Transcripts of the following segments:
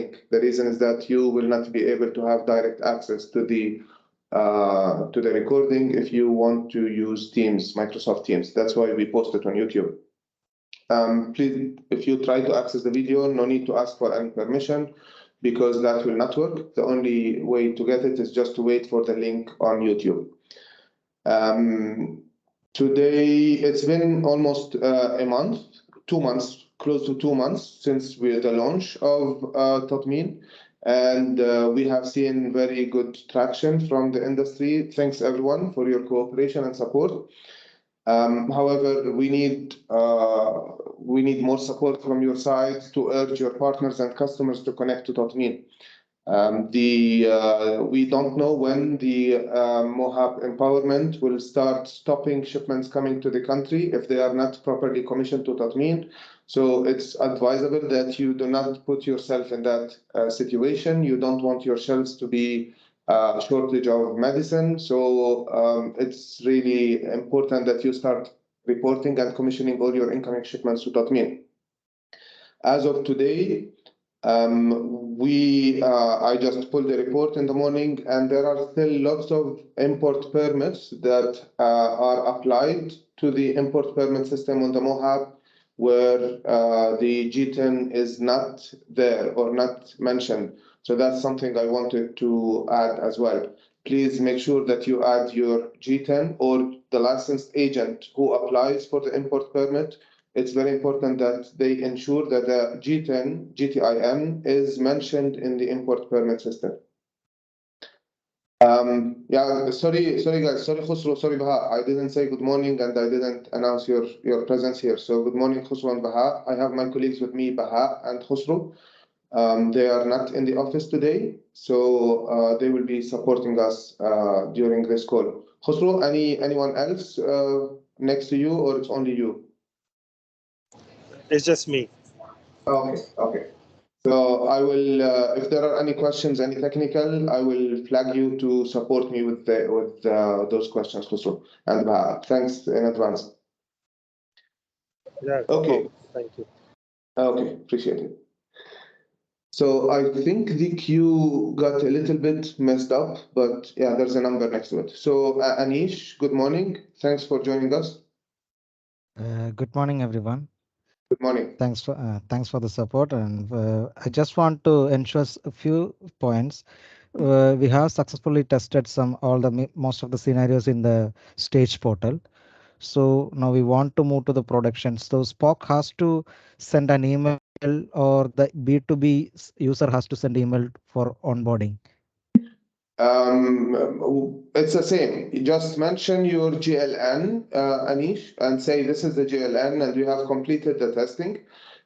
link. The reason is that you will not be able to have direct access to the recording if you want to use Teams, Microsoft Teams. That's why we post it on YouTube. Please, if you try to access the video, no need to ask for any permission because that will not work. The only way to get it is just to wait for the link on YouTube. Today, it's been almost a month, 2 months, close to 2 months since the launch of Tatmeen, and we have seen very good traction from the industry. Thanks everyone for your cooperation and support. However, we need more support from your side to urge your partners and customers to connect to Tatmeen. We don't know when the MOHAB empowerment will start stopping shipments coming to the country if they are not properly commissioned to Tatmeen. So it's advisable that you do not put yourself in that situation. You don't want your shelves to be shortage of medicine. So it's really important that you start reporting and commissioning all your incoming shipments to Tatmeen. As of today, I just pulled the report in the morning, and there are still lots of import permits that are applied to the import permit system on the MOHAB where the G10 is not there or not mentioned. So that's something I wanted to add as well. Please make sure that you add your G10 or the licensed agent who applies for the import permit. It's very important that they ensure that the G10, GTIN, is mentioned in the import permit system. Sorry guys, sorry Khusro, sorry Baha. I didn't say good morning and I didn't announce your presence here. So good morning Khusro and Baha. I have my colleagues with me, Baha and Khusro. They are not in the office today, so they will be supporting us during this call. Khusro, anyone else next to you, or it's only you? It's just me. Okay. So I will, if there are any questions, any technical, I will flag you to support me with those questions, Khusro. And thanks in advance. Yeah. Okay. Thank you. Okay, appreciate it. So I think the queue got a little bit messed up, but yeah, there's a number next to it. So Anish, good morning. Thanks for joining us. Good morning, everyone. Good morning. Thanks for the support, and I just want to ensure a few points. We have successfully tested most of the scenarios in the stage portal. So now we want to move to the production. So Spock has to send an email, or the B2B user has to send email for onboarding. It's the same. You just mention your GLN, Anish, and say this is the GLN and you have completed the testing.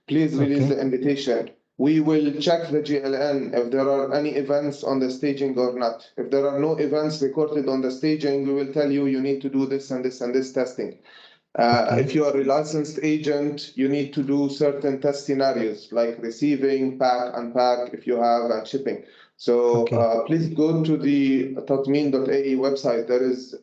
Please release the invitation. We will check the GLN if there are any events on the staging or not. If there are no events recorded on the staging, we will tell you you need to do this and this and this testing. If you are a licensed agent, you need to do certain test scenarios like receiving, pack, unpack, if you have, and shipping. So please go to the tatmeen.ae website. There is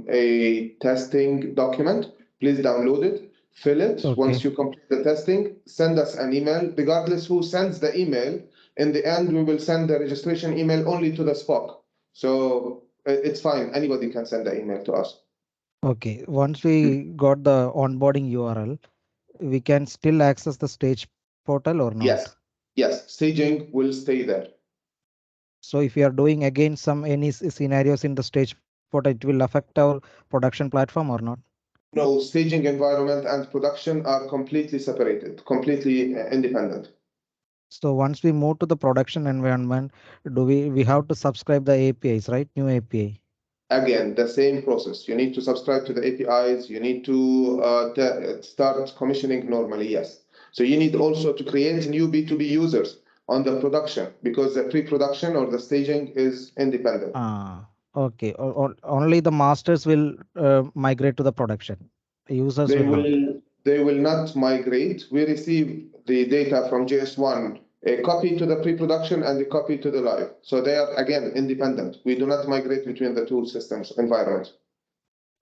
a testing document. Please download it, fill it. Once you complete the testing, send us an email. Regardless who sends the email, in the end, we will send the registration email only to the Spock. So it's fine. Anybody can send the email to us. Okay. Once we got the onboarding URL, we can still access the stage portal or not? Yes. Staging will stay there. So if we are doing again any scenarios in the stage portal, it will affect our production platform or not? No, staging environment and production are completely separated, completely independent. So once we move to the production environment, we have to subscribe the APIs, right? New API. Again, the same process. You need to subscribe to the APIs. You need to start commissioning normally, yes. So you need also to create new B2B users on the production because the pre-production or the staging is independent. Okay. Only the masters will migrate to the production. Users they will not migrate. We receive the data from JS1, a copy to the pre-production and a copy to the live. So they are, again, independent. We do not migrate between the two systems environments.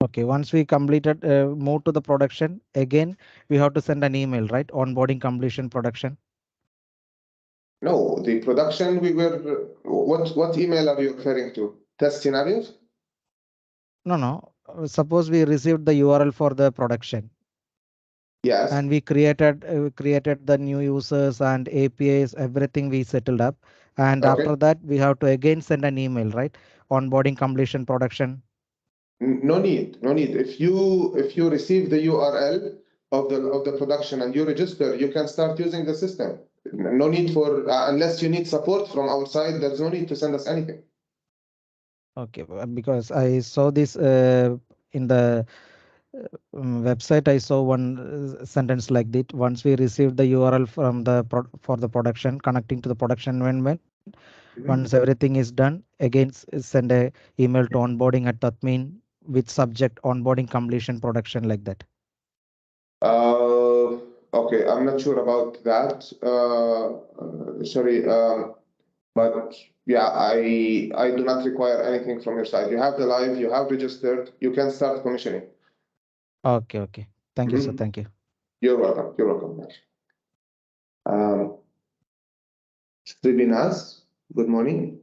Okay, once we completed, move to the production, again, we have to send an email, right? Onboarding completion production. No, the production, what email are you referring to? Test scenarios? No. Suppose we received the URL for the production. Yes. And we created the new users and APIs, everything we settled up. And Okay. after that, we have to again send an email, right? Onboarding, completion, production. No need. If you receive the URL of the production and you register, you can start using the system. No need for unless you need support from our side. There's no need to send us anything. Okay, because I saw this in the website. I saw one sentence like that. Once we received the URL from the for the production, connecting to the production environment, once everything is done, again send a email to onboarding at Tatmeen with subject onboarding completion production, like that. Okay, I'm not sure about that. Sorry, but yeah, I do not require anything from your side. You have the live, you have registered, you can start commissioning. Okay. Thank you, sir. Thank you. You're welcome. Sribinas, good morning.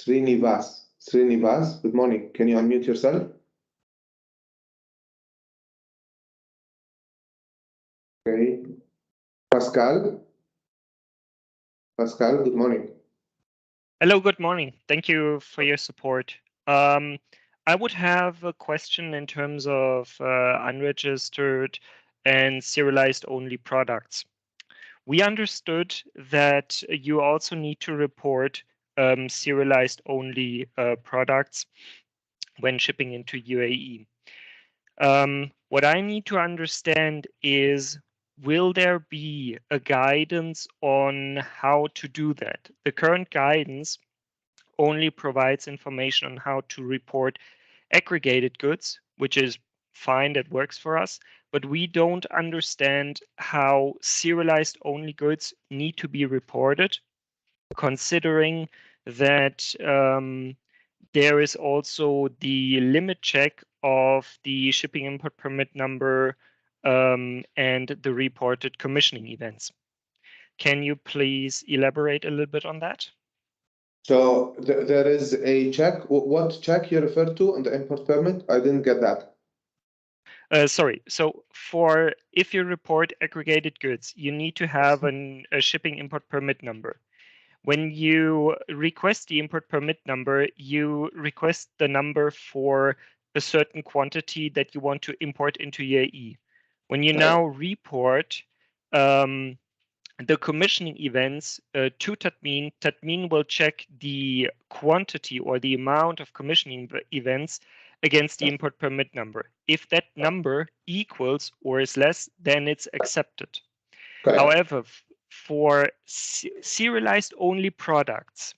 Srinivas, good morning. Can you unmute yourself? Okay. Pascal, good morning. Hello, good morning. Thank you for your support. I would have a question in terms of unregistered and serialized only products. We understood that you also need to report serialized only products when shipping into UAE. What I need to understand is, will there be a guidance on how to do that? The current guidance only provides information on how to report aggregated goods, which is fine, that works for us, but we don't understand how serialized only goods need to be reported, considering that there is also the limit check of the shipping import permit number and the reported commissioning events. Can you please elaborate a little bit on that? So there is a check. What check you referred to on the import permit? I didn't get that. Sorry. So for if you report aggregated goods, you need to have a shipping import permit number. When you request the import permit number, you request the number for a certain quantity that you want to import into UAE. When you now report the commissioning events to Tatmeen, Tatmeen will check the quantity or the amount of commissioning events against the import permit number. If that number equals or is less, then it's accepted. Correct. However, for serialized only products,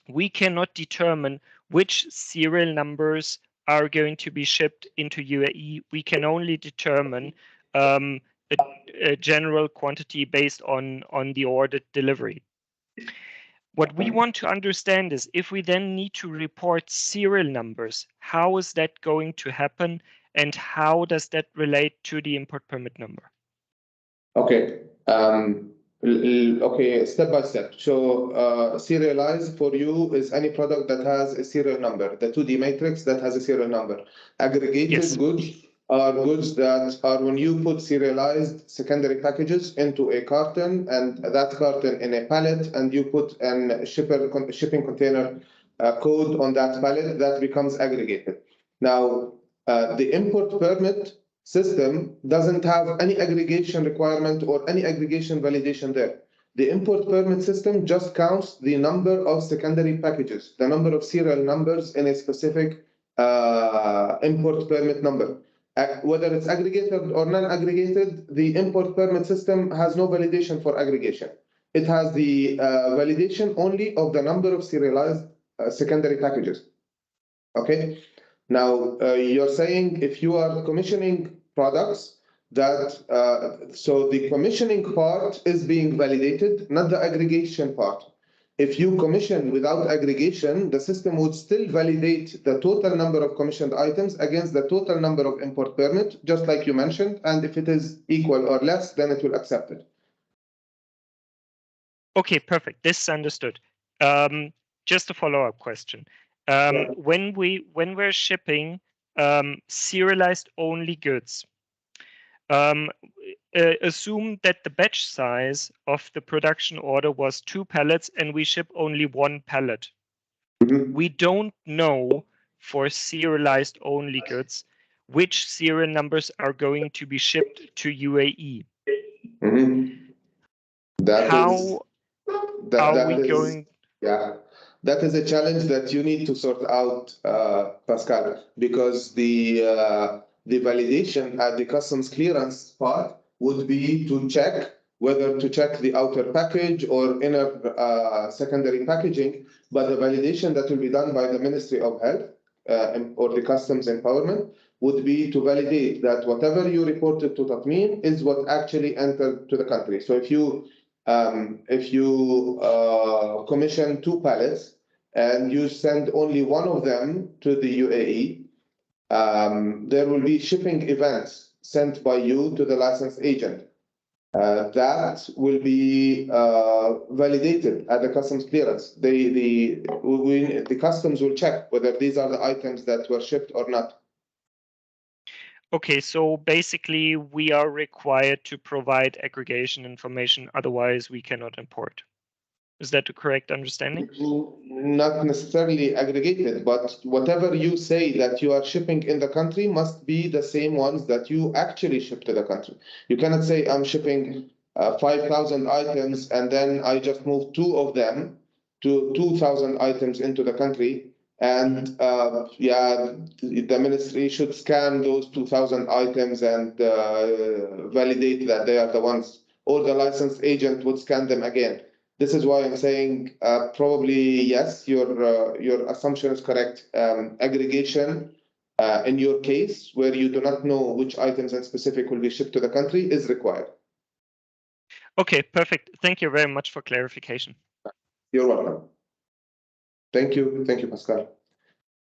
we cannot determine which serial numbers are going to be shipped into UAE. We can only determine a general quantity based on the ordered delivery. What we want to understand is, if we then need to report serial numbers, how is that going to happen, and how does that relate to the import permit number? Okay. Okay, step by step. So serialized for you is any product that has a serial number, the 2D matrix that has a serial number. Aggregated goods are goods that are when you put serialized secondary packages into a carton, and that carton in a pallet, and you put an shipping container code on that pallet, that becomes aggregated. Now, the import permit system doesn't have any aggregation requirement or any aggregation validation there. The import permit system just counts the number of secondary packages, the number of serial numbers in a specific import permit number. Whether it's aggregated or non-aggregated, the import permit system has no validation for aggregation. It has the validation only of the number of serialized secondary packages. Okay. Now, you're saying if you are commissioning products that, so the commissioning part is being validated, not the aggregation part. if you commission without aggregation, the system would still validate the total number of commissioned items against the total number of import permit, just like you mentioned. And if it is equal or less, then it will accept it. Okay, perfect. This is understood. Just a follow-up question. When we're shipping serialized only goods, assume that the batch size of the production order was 2 pallets and we ship only 1 pallet. Mhm. We don't know for serialized only goods which serial numbers are going to be shipped to UAE. Mhm. That How are we is, going? yeah, that is a challenge that you need to sort out, Pascal, because the validation at the customs clearance part would be to check whether to check the outer package or inner secondary packaging, but the validation that will be done by the Ministry of Health or the Customs Empowerment would be to validate that whatever you reported to Tatmeen is what actually entered to the country. So if you commission 2 pallets and you send only one of them to the UAE, there will be shipping events sent by you to the licensed agent. That will be validated at the customs clearance. The customs will check whether these are the items that were shipped or not. Okay, so basically we are required to provide aggregation information, otherwise we cannot import. Is that the correct understanding? Not necessarily aggregated, but whatever you say that you are shipping in the country must be the same ones that you actually ship to the country. You cannot say I'm shipping 5,000 items and then I just move 2 of them to 2,000 items into the country. And the ministry should scan those 2,000 items and validate that they are the ones, or the licensed agent would scan them again. This is why I'm saying probably yes, your assumption is correct. Aggregation in your case, where you do not know which items in specific will be shipped to the country, is required. Okay, perfect. Thank you very much for clarification. You're welcome. Thank you, Pascal.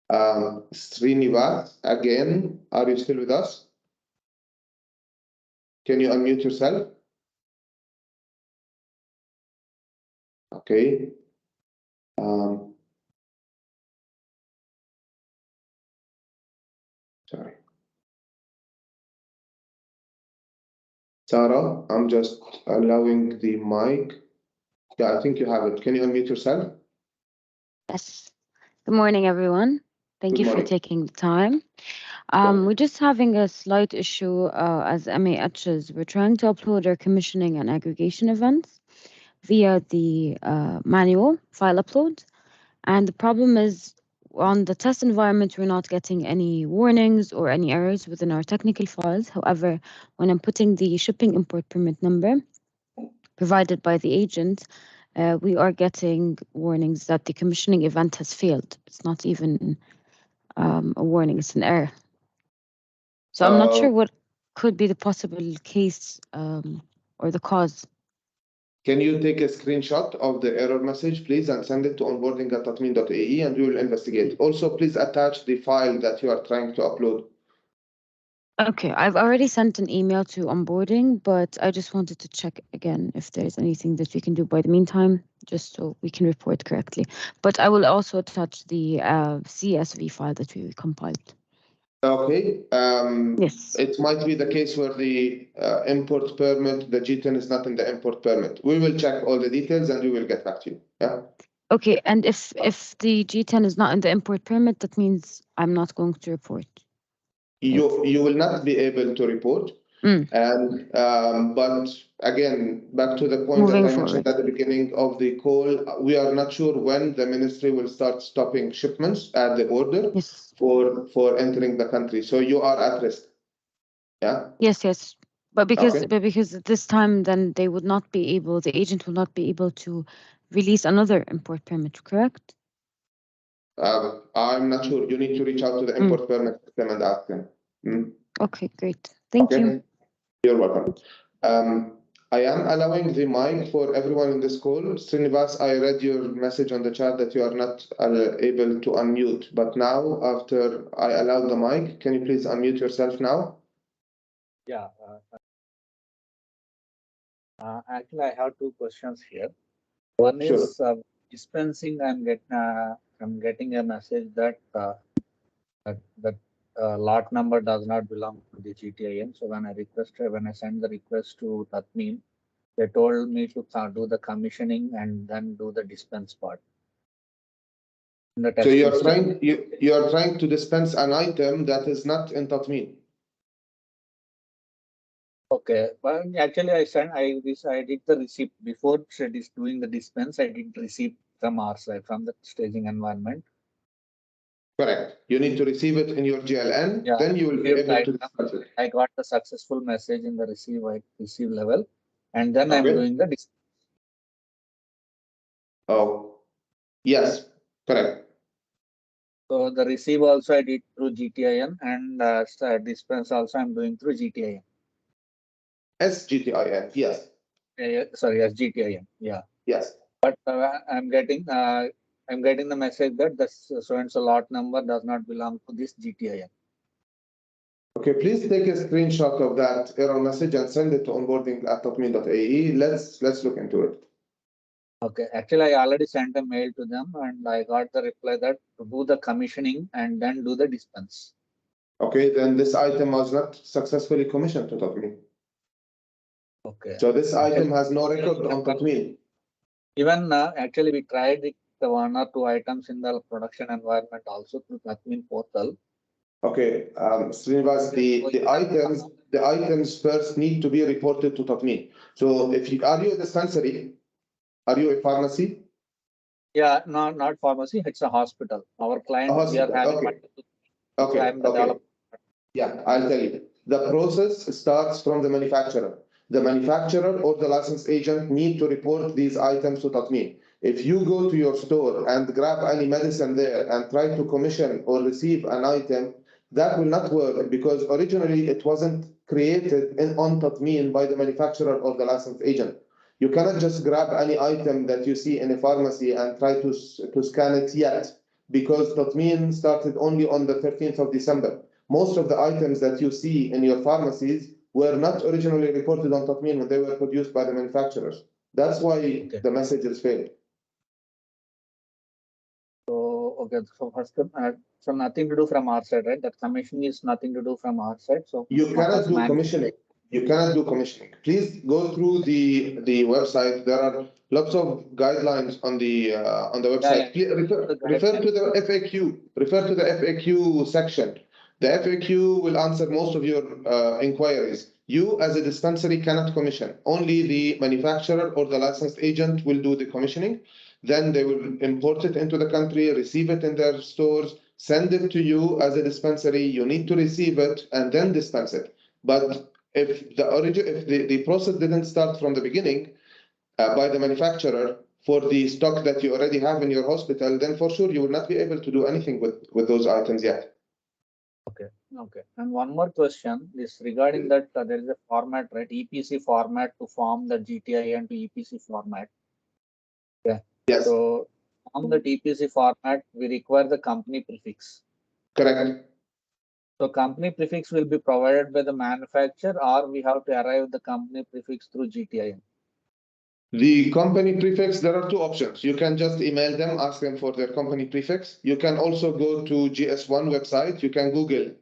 Srinivas, again, are you still with us? Can you unmute yourself? Okay. Sorry. Sarah, I'm just allowing the mic. Yeah, I think you have it. Can you unmute yourself? Yes. Good morning, everyone. Thank Good you for morning. taking the time. We're just having a slight issue as MAHs. We're trying to upload our commissioning and aggregation events via the manual file upload. And the problem is on the test environment, we're not getting any warnings or any errors within our technical files. However, when I'm putting the shipping import permit number provided by the agent, we are getting warnings that the commissioning event has failed. It's not even a warning, it's an error. So I'm not sure what could be the possible case or the cause. Can you take a screenshot of the error message, please, and send it to onboarding@tatmeen.ae, and we will investigate. Also, please attach the file that you are trying to upload. Okay, I've already sent an email to onboarding, but I just wanted to check again if there's anything that we can do by the meantime, just so we can report correctly. But I will also attach the CSV file that we compiled. Okay. Yes. It might be the case where the import permit, the G10 is not in the import permit. We will check all the details and we will get back to you. Yeah. Okay, and if the G10 is not in the import permit, that means I'm not going to report. You will not be able to report. And but again, back to the point Moving that I mentioned forward. at the beginning of the call, we are not sure when the ministry will start stopping shipments at the border Yes. for entering the country. So you are at risk. Yeah. Yes. But because Okay. at this time, then they would not be able, the agent will not be able to release another import permit, correct? I'm not sure. You need to reach out to the import permit system and ask them. Okay, great. Thank you. You're welcome. I am allowing the mic for everyone in this call. Srinivas, I read your message on the chat that you are not able to unmute. But now, after I allow the mic, can you please unmute yourself now? Yeah. Actually, I have two questions here. One Sure. is dispensing. I'm getting a message that lot number does not belong to the GTIN. So when I send the request to Tatmeen, they told me to do the commissioning and then do the dispense part. So you're trying to dispense an item that is not in Tatmeen. Okay, but actually I did the receipt before doing the dispense. I did receipt from our side, from the staging environment. Correct. You need to receive it in your GLN, Yeah, then you will be able to dispense it. I got the successful message in the receive level, and then I'm Okay. doing the dispense. Oh, yes, correct. So the receive also I did through GTIN, and dispense also I'm doing through GTIN. SGTIN, yes. Sorry, SGTIN. Yeah. Yes. But I'm getting the message that the so and so lot number does not belong to this GTIN. Okay, please take a screenshot of that error message and send it to onboarding@tatmeen.ae. Let's look into it. Okay, actually, I already sent a mail to them and I got the reply that to do the commissioning and then do the dispense. Okay, then this item was not successfully commissioned to Tatmeen. Okay. So this item has no record on Tatmeen. Even actually, we tried the one or two items in the production environment also through Tatmeen portal. Okay, Srinivas, the items first need to be reported to Tatmeen. So are you a dispensary? Are you a pharmacy? Yeah, no, not pharmacy. It's a hospital. Our client, we are having multiple. Okay. I'm the developer. Yeah, I'll tell you. The process starts from the manufacturer. The manufacturer or the license agent need to report these items to Tatmeen. If you go to your store and grab any medicine there and try to commission or receive an item, that will not work because originally it wasn't created on Tatmeen by the manufacturer or the license agent. You cannot just grab any item that you see in a pharmacy and try to scan it yet because Tatmeen started only on the 13th of December. Most of the items that you see in your pharmacies were not originally reported on Tatmeen when they were produced by the manufacturers. That's why the messages failed. Okay, so first, so nothing to do from our side, right? That commissioning is nothing to do from our side. So you cannot do commissioning. You cannot do commissioning. Please go through the website. There are lots of guidelines on the website. Yeah. Refer to the FAQ. Refer to the FAQ section. The FAQ will answer most of your inquiries. You, as a dispensary, cannot commission. Only the manufacturer or the licensed agent will do the commissioning. Then they will import it into the country, receive it in their stores, send it to you as a dispensary. You need to receive it and then dispense it. But if the process didn't start from the beginning by the manufacturer for the stock that you already have in your hospital, then for sure you will not be able to do anything with those items yet. Okay. And one more question is regarding that there is a format, right? EPC format to form the GTIN to EPC format. Okay. Yes. So on the EPC format, we require the company prefix. Correct. So company prefix will be provided by the manufacturer, or we have to arrive the company prefix through GTIN. The company prefix, there are two options. You can just email them, ask them for their company prefix. You can also go to GS1 website. You can Google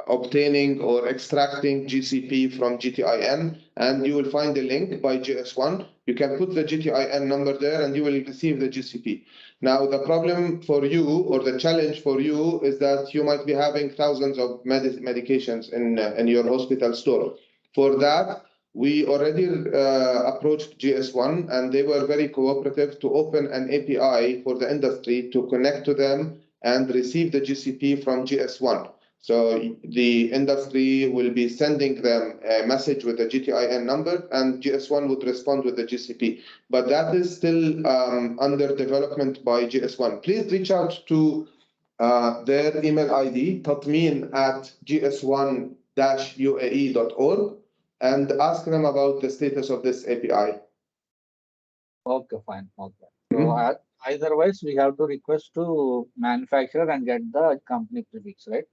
obtaining or extracting GCP from GTIN, and you will find a link by GS1. You can put the GTIN number there, and you will receive the GCP. Now, the problem for you or the challenge for you is that you might be having thousands of medications in your hospital store. For that, we already approached GS1 and they were very cooperative to open an API for the industry to connect to them and receive the GCP from GS1. So the industry will be sending them a message with the GTIN number and GS1 would respond with the GCP. But that is still under development by GS1. Please reach out to their email ID, tatmeen@gs1-uae.org. and ask them about the status of this API. Okay, fine. Okay. So eitherwise, we have to request to manufacturer and get the company prefix, right?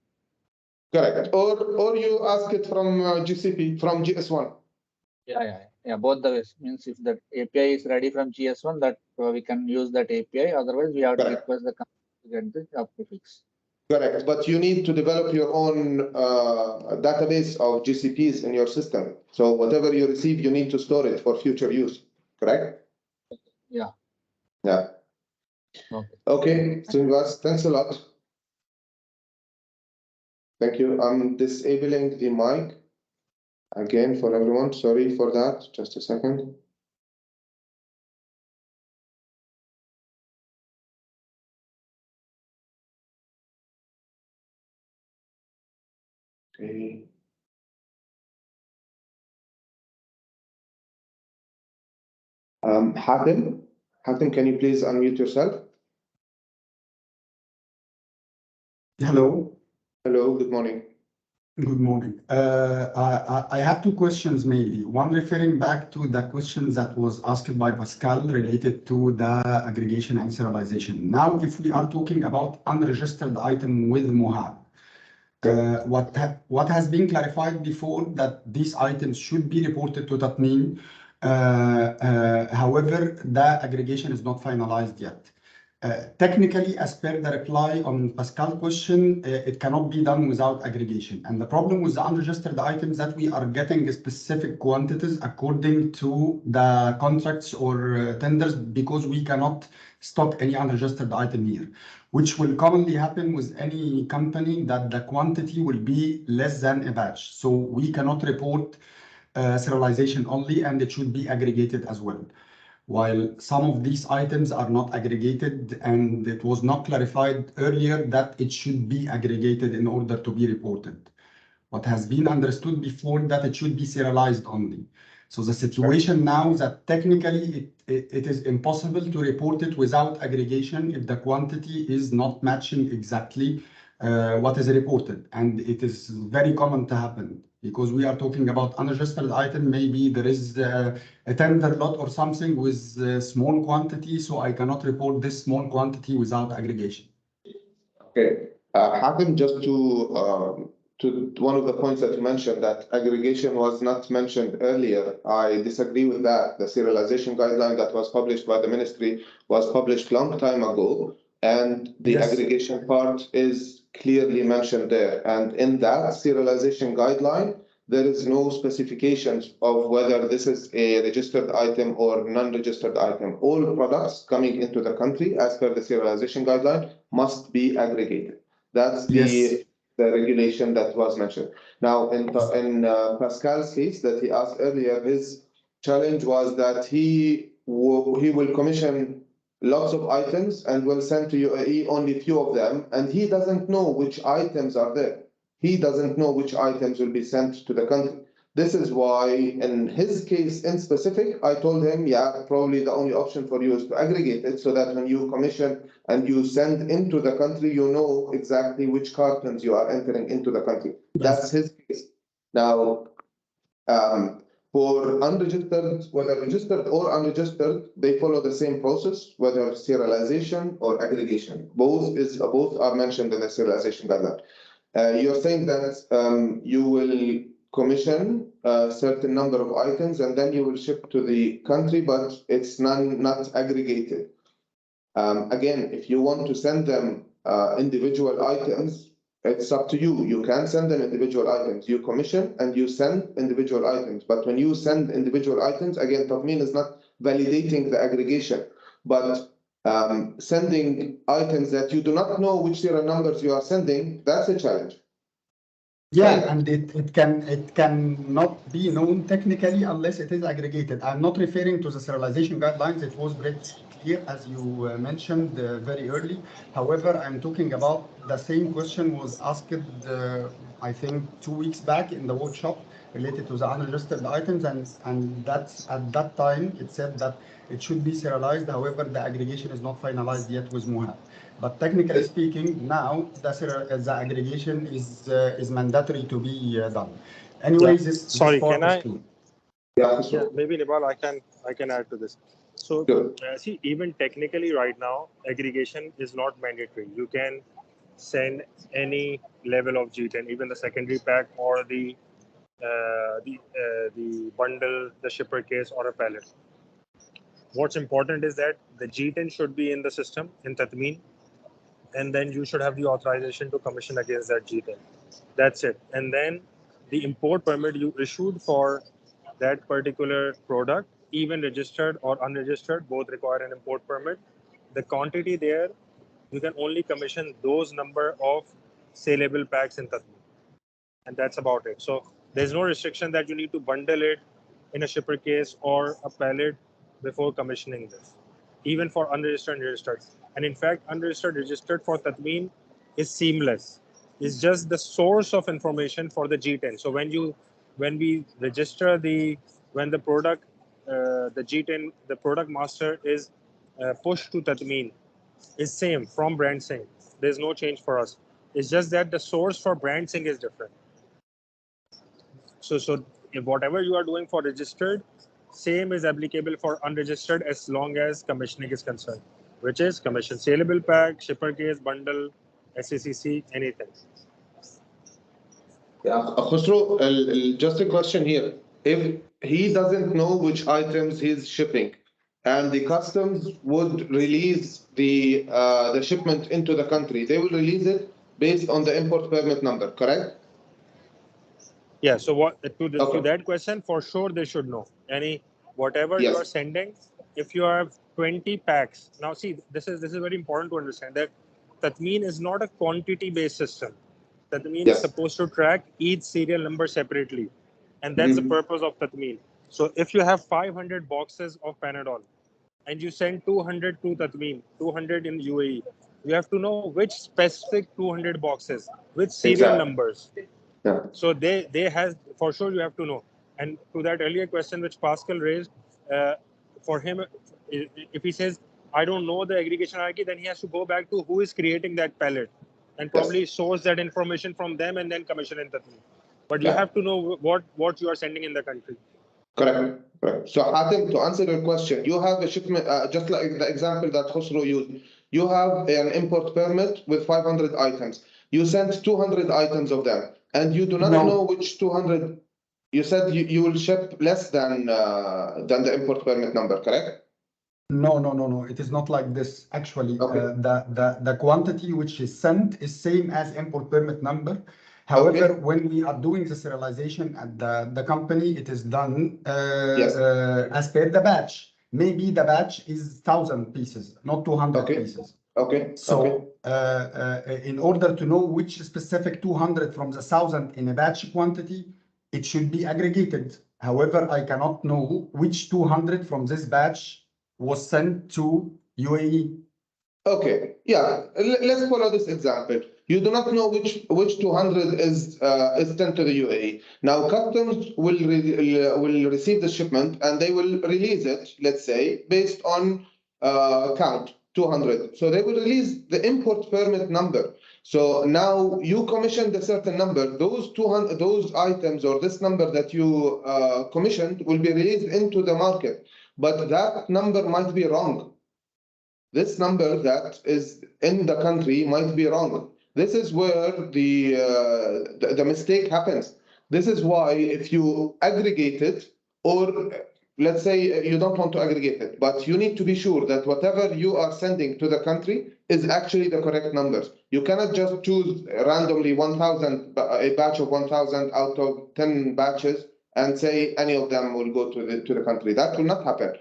Correct. Or you ask it from GCP, from GS1. Yeah. Both the ways means if the API is ready from GS1, that we can use that API. Otherwise, we have to Correct. request the company to get the prefix. Correct. But you need to develop your own database of GCPs in your system. So whatever you receive, you need to store it for future use. Correct? Yeah. Yeah. Okay. Srinivas, thanks a lot. Thank you. I'm disabling the mic again for everyone. Sorry for that. Just a second. Okay. Hatem, can you please unmute yourself? Hello. Hello, good morning. Good morning. I have two questions mainly. One referring back to the question that was asked by Pascal related to the aggregation and serialization. Now, if we are talking about unregistered item with Mohab, what has been clarified before that these items should be reported to Tatmeen. However, the aggregation is not finalized yet. Technically, as per the reply on Pascal's question, it cannot be done without aggregation. And the problem with the unregistered items that we are getting specific quantities according to the contracts or tenders because we cannot stock any unregistered item here, which will commonly happen with any company that the quantity will be less than a batch. So we cannot report serialization only, and it should be aggregated as well. While some of these items are not aggregated, and it was not clarified earlier that it should be aggregated in order to be reported. What has been understood before that it should be serialized only. So the situation now is that technically it is impossible to report it without aggregation if the quantity is not matching exactly what is reported. And it is very common to happen because we are talking about unregistered item. Maybe there is a tender lot or something with a small quantity, so I cannot report this small quantity without aggregation. Okay. Hatem, just to one of the points that you mentioned, that aggregation was not mentioned earlier. I disagree with that. The serialization guideline that was published by the ministry was published long time ago, and the aggregation part is clearly mentioned there. And in that serialization guideline, there is no specifications of whether this is a registered item or non-registered item. All products coming into the country, as per the serialization guideline, must be aggregated. That's the regulation that was mentioned. Now, in Pascal's case that he asked earlier, his challenge was that he will commission lots of items and will send to UAE only few of them, and he doesn't know which items are there. He doesn't know which items will be sent to the country. This is why, in his case in specific, I told him, yeah, probably the only option for you is to aggregate it so that when you commission and you send into the country, you know exactly which cartons you are entering into the country. That's his case. Now, for unregistered, whether registered or unregistered, they follow the same process, whether serialization or aggregation. Both are mentioned in the serialization guideline. You're saying that you will commission a certain number of items and then you will ship to the country, but it's not aggregated. Again, if you want to send them individual items, it's up to you. You can send them individual items. You commission and you send individual items. But when you send individual items, again, Tatmeen is not validating the aggregation, but sending items that you do not know which serial numbers you are sending, that's a challenge. Yeah, and it can not be known technically unless it is aggregated. I'm not referring to the serialization guidelines. It was very clear, as you mentioned very early. However, I'm talking about the same question was asked, I think, 2 weeks back in the workshop related to the unregistered items, and that's at that time it said that it should be serialized. However, the aggregation is not finalized yet with Mohab. But technically speaking, now the aggregation is mandatory to be done. Anyways, this Sorry, part can is I? clear. Yeah, Yeah, maybe Nibal, I can add to this. So Sure. see, even technically right now, aggregation is not mandatory. You can send any level of G10, even the secondary pack or the bundle, the shipper case, or a pallet. What's important is that the G10 should be in the system in Tatmeen, and then you should have the authorization to commission against that G10. That's it. And then the import permit you issued for that particular product, even registered or unregistered, both require an import permit. The quantity there, you can only commission those number of saleable packs in Tatmeen. And that's about it. So there's no restriction that you need to bundle it in a shipper case or a pallet before commissioning this, even for unregistered and registered. And in fact, unregistered registered for Tatmeen is seamless. It's just the source of information for the G10. So when we register when the product, the G10, the product master is pushed to Tatmeen, is same from brand sync. There's no change for us. It's just that the source for brand sync is different. So if whatever you are doing for registered, same is applicable for unregistered as long as commissioning is concerned, which is commission saleable pack, shipper case, bundle, SACC, anything. Yeah, Khusro, just a question here. If he doesn't know which items he's shipping, and the customs would release the shipment into the country, they will release it based on the import permit number, correct? Yeah. So what to Okay. that question, for sure they should know. Whatever you are Yes. sending, if you have 20 packs. Now see, this is very important to understand that Tatmeen is not a quantity based system. Tatmeen is Yes. supposed to track each serial number separately, and that's the purpose of Tatmeen. So if you have 500 boxes of Panadol and you send 200 to Tatmeen, 200 in UAE, you have to know which specific 200 boxes, which serial Exactly. numbers. Yeah. So they has, for sure you have to know. And to that earlier question which Pascal raised, for him, if he says I don't know the aggregation hierarchy, then he has to go back to who is creating that pallet and probably source that information from them and then commission in Tatmeen. But you Yeah. have to know what you are sending in the country. Correct. Correct. So, Hatem, to answer your question, you have a shipment, just like the example that Khosrow used. You have an import permit with 500 items. You sent 200 items of them, and you do not No. know which 200. You said you will ship less than the import permit number, correct? No. It is not like this. Actually, Okay. the quantity which is sent is same as import permit number. However, Okay. when we are doing the serialization at the company, it is done Yes. as per the batch. Maybe the batch is 1,000 pieces, not 200 Okay. pieces. Okay. So in order to know which specific 200 from the 1,000 in a batch quantity, it should be aggregated. However, I cannot know which 200 from this batch was sent to UAE. Okay, yeah. Let's follow this example. You do not know which 200 is sent to the UAE. Now, customs will receive the shipment and they will release it. Let's say based on count 200. So they will release the import permit number. So now you commissioned a certain number. Those 200, those items or this number that you commissioned will be released into the market, but that number might be wrong. This number that is in the country might be wrong. This is where the mistake happens. This is why if you aggregate it, or let's say you don't want to aggregate it, but you need to be sure that whatever you are sending to the country is actually the correct numbers. You cannot just choose randomly 1,000, a batch of 1,000 out of 10 batches and say any of them will go to the country. That will not happen.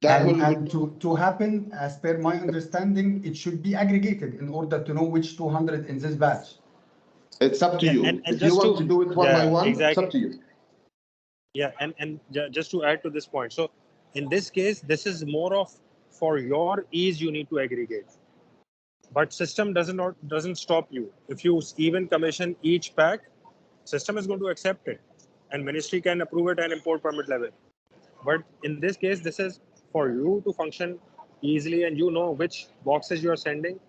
And to happen, as per my understanding, it should be aggregated in order to know which 200 in this batch. It's up to Yeah, you. and If you just want to- to do it one by yeah, one, exactly. it's up to you. Yeah, and just to add to this point, so in this case, this is more of for your ease you need to aggregate, but system doesn't stop you. If you even commission each pack, system is going to accept it, and ministry can approve it at import permit level. But in this case, this is for you to function easily, and you know which boxes you are sending.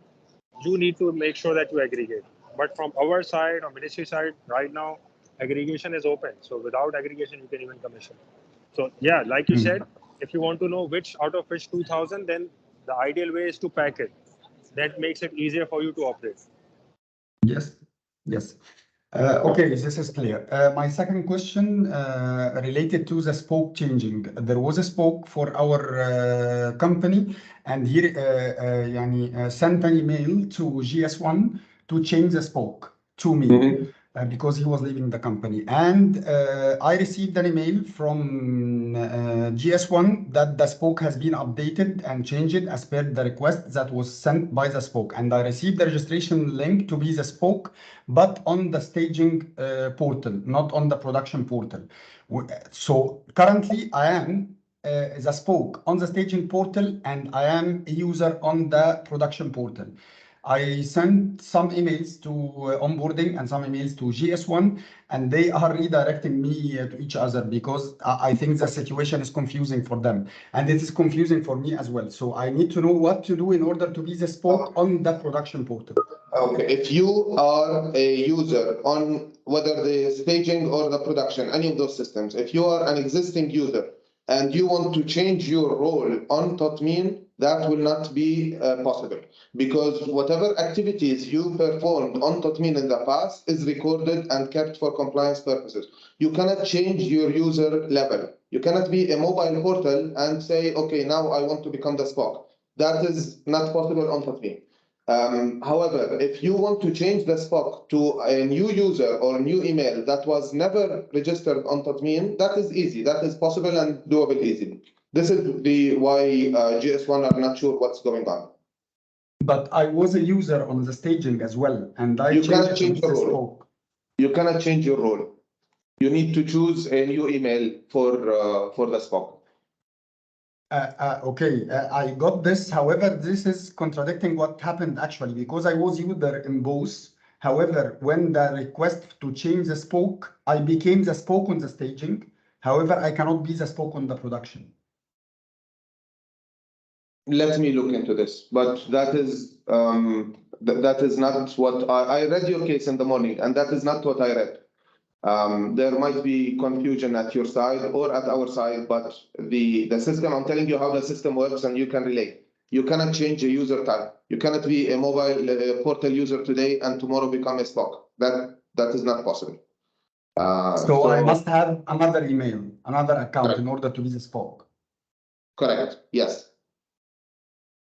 You need to make sure that you aggregate. But from our side or ministry side, right now, aggregation is open. So without aggregation, you can even commission. So yeah, like you said, if you want to know which out of which 2000, then the ideal way is to pack it. That makes it easier for you to operate. Yes, yes. Okay, this is clear. My second question related to the spoke changing. There was a spoke for our company, and he sent an email to GS1 to change the spoke to me because he was leaving the company. And I received an email from GS1 that the spoke has been updated and changed as per the request that was sent by the spoke. And I received the registration link to be the spoke, but on the staging portal, not on the production portal. So currently I am the spoke on the staging portal, and I am a user on the production portal. I sent some emails to onboarding and some emails to GS1, and they are redirecting me to each other because I think the situation is confusing for them, and it is confusing for me as well. So I need to know what to do in order to be the spoke on the production portal. Okay, if you are a user on whether the staging or the production, any of those systems, if you are an existing user and you want to change your role on Tatmeen, that will not be possible, because whatever activities you performed on Tatmeen in the past is recorded and kept for compliance purposes. You cannot change your user level. You cannot be a mobile portal and say, okay, now I want to become the Spock. That is not possible on Tatmeen. However, if you want to change the Spock to a new user or a new email that was never registered on Tatmeen, that is easy. That is possible and doable easily. This is the why GS1 are not sure what's going on. But I was a user on the staging as well, and I You changed cannot it to change be your the role. spoke. You cannot change your role. You need to choose a new email for the Spock. Okay, I got this. However, this is contradicting what happened actually, because I was user in both. However, when the request to change the spoke, I became the spoke on the staging. However, I cannot be the spoke on the production. Let me look into this, but that is that is not what I read your case in the morning, and that is not what I read. There might be confusion at your side or at our side, but the system, I'm telling you how the system works and you can relate. You cannot change a user type. You cannot be a mobile portal user today and tomorrow become a Spock. That is not possible. So I must have another email, another account correct. in order to be the spoke. Correct. Yes.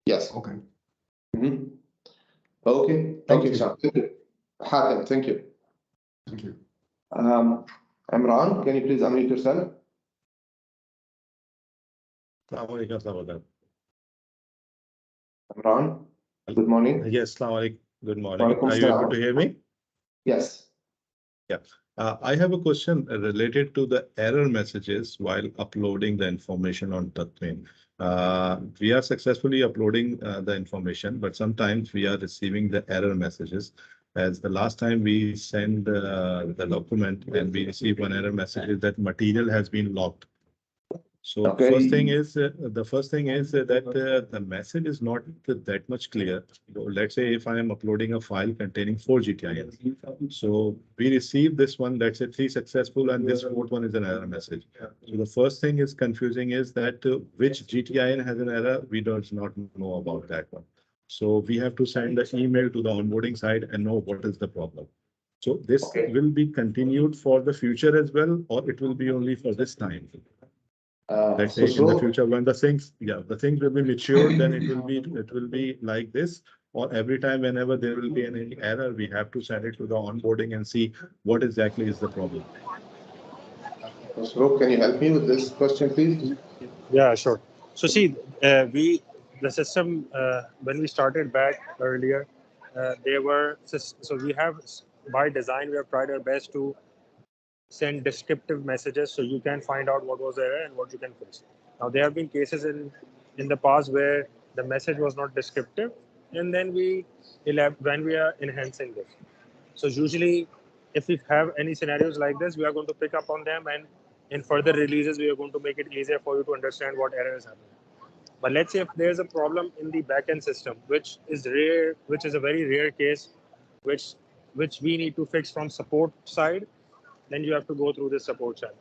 Yes. Okay. Okay. Thank okay, you. Sean. Hatem, thank you. Thank you. Imran, can you please unmute yourself? Imran, good morning. Yes, Assalamualaikum. Good morning. Walaikum Are you able salam. to hear me? Yes. Yeah. I have a question related to the error messages while uploading the information on Tatmeen. We are successfully uploading the information, but sometimes we are receiving the error messages. As the last time we send the document and we receive one error message that material has been locked. So Okay. first thing is that the message is not that much clear. Let's say if I am uploading a file containing 4 GTINs, so we receive this one, let's say 3 successful, and this 4th one is an error message. So the first thing is confusing is that which GTIN has an error, we do not know about that one. So we have to send an email to the onboarding side and know what is the problem. So this will be continued for the future as well, or it will be only for this time? Let's say in the future when the things will be matured, then it will be like this, or every time whenever there will be any error, we have to send it to the onboarding and see what exactly is the problem. So can you help me with this question, please? Yeah, sure. So see, the system when we started back earlier, so we have by design we have tried our best to send descriptive messages so you can find out what was the error and what you can fix. Now there have been cases in the past where the message was not descriptive, and then when we are enhancing this. So usually, if we have any scenarios like this, we are going to pick up on them, and in further releases, we are going to make it easier for you to understand what error is happening. But let's say if there's a problem in the backend system, which is rare, which is a very rare case, which we need to fix from support side, then you have to go through the support channel.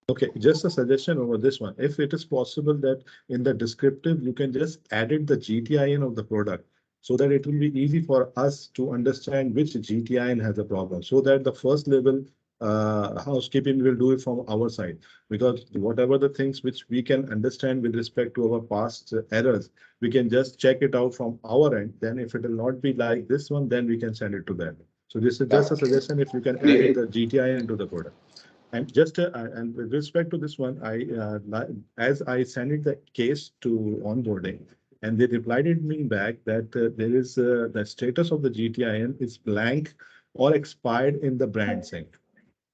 Okay, just a suggestion over this one. If it is possible that in the descriptive, you can just edit the GTIN of the product so that it will be easy for us to understand which GTIN has a problem, so that the first level housekeeping will do it from our side. Because whatever the things which we can understand with respect to our past errors, we can just check it out from our end. Then if it will not be like this one, then we can send it to them. So this is just a suggestion if you can edit the GTIN into the product. And just and with respect to this one, as I sent it the case to onboarding, and they replied it me back that there is the status of the GTIN is blank or expired in the brand sync.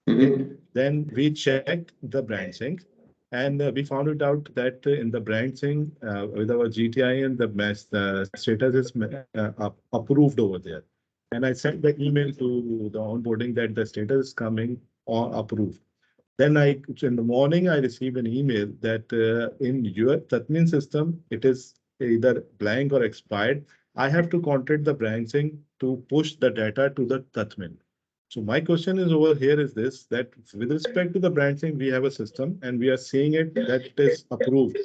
Okay. Then we checked the brand sync, and we found it out that in the brand sync with our GTIN, the status is approved over there. And I sent the email to the onboarding that the status is coming or approved. Then in the morning, I received an email that in your Tatmeen system, it is either blank or expired. I have to contact the branching to push the data to the Tatmeen. So my question is over here is this, that with respect to the branching, we have a system and we are seeing it that it is approved.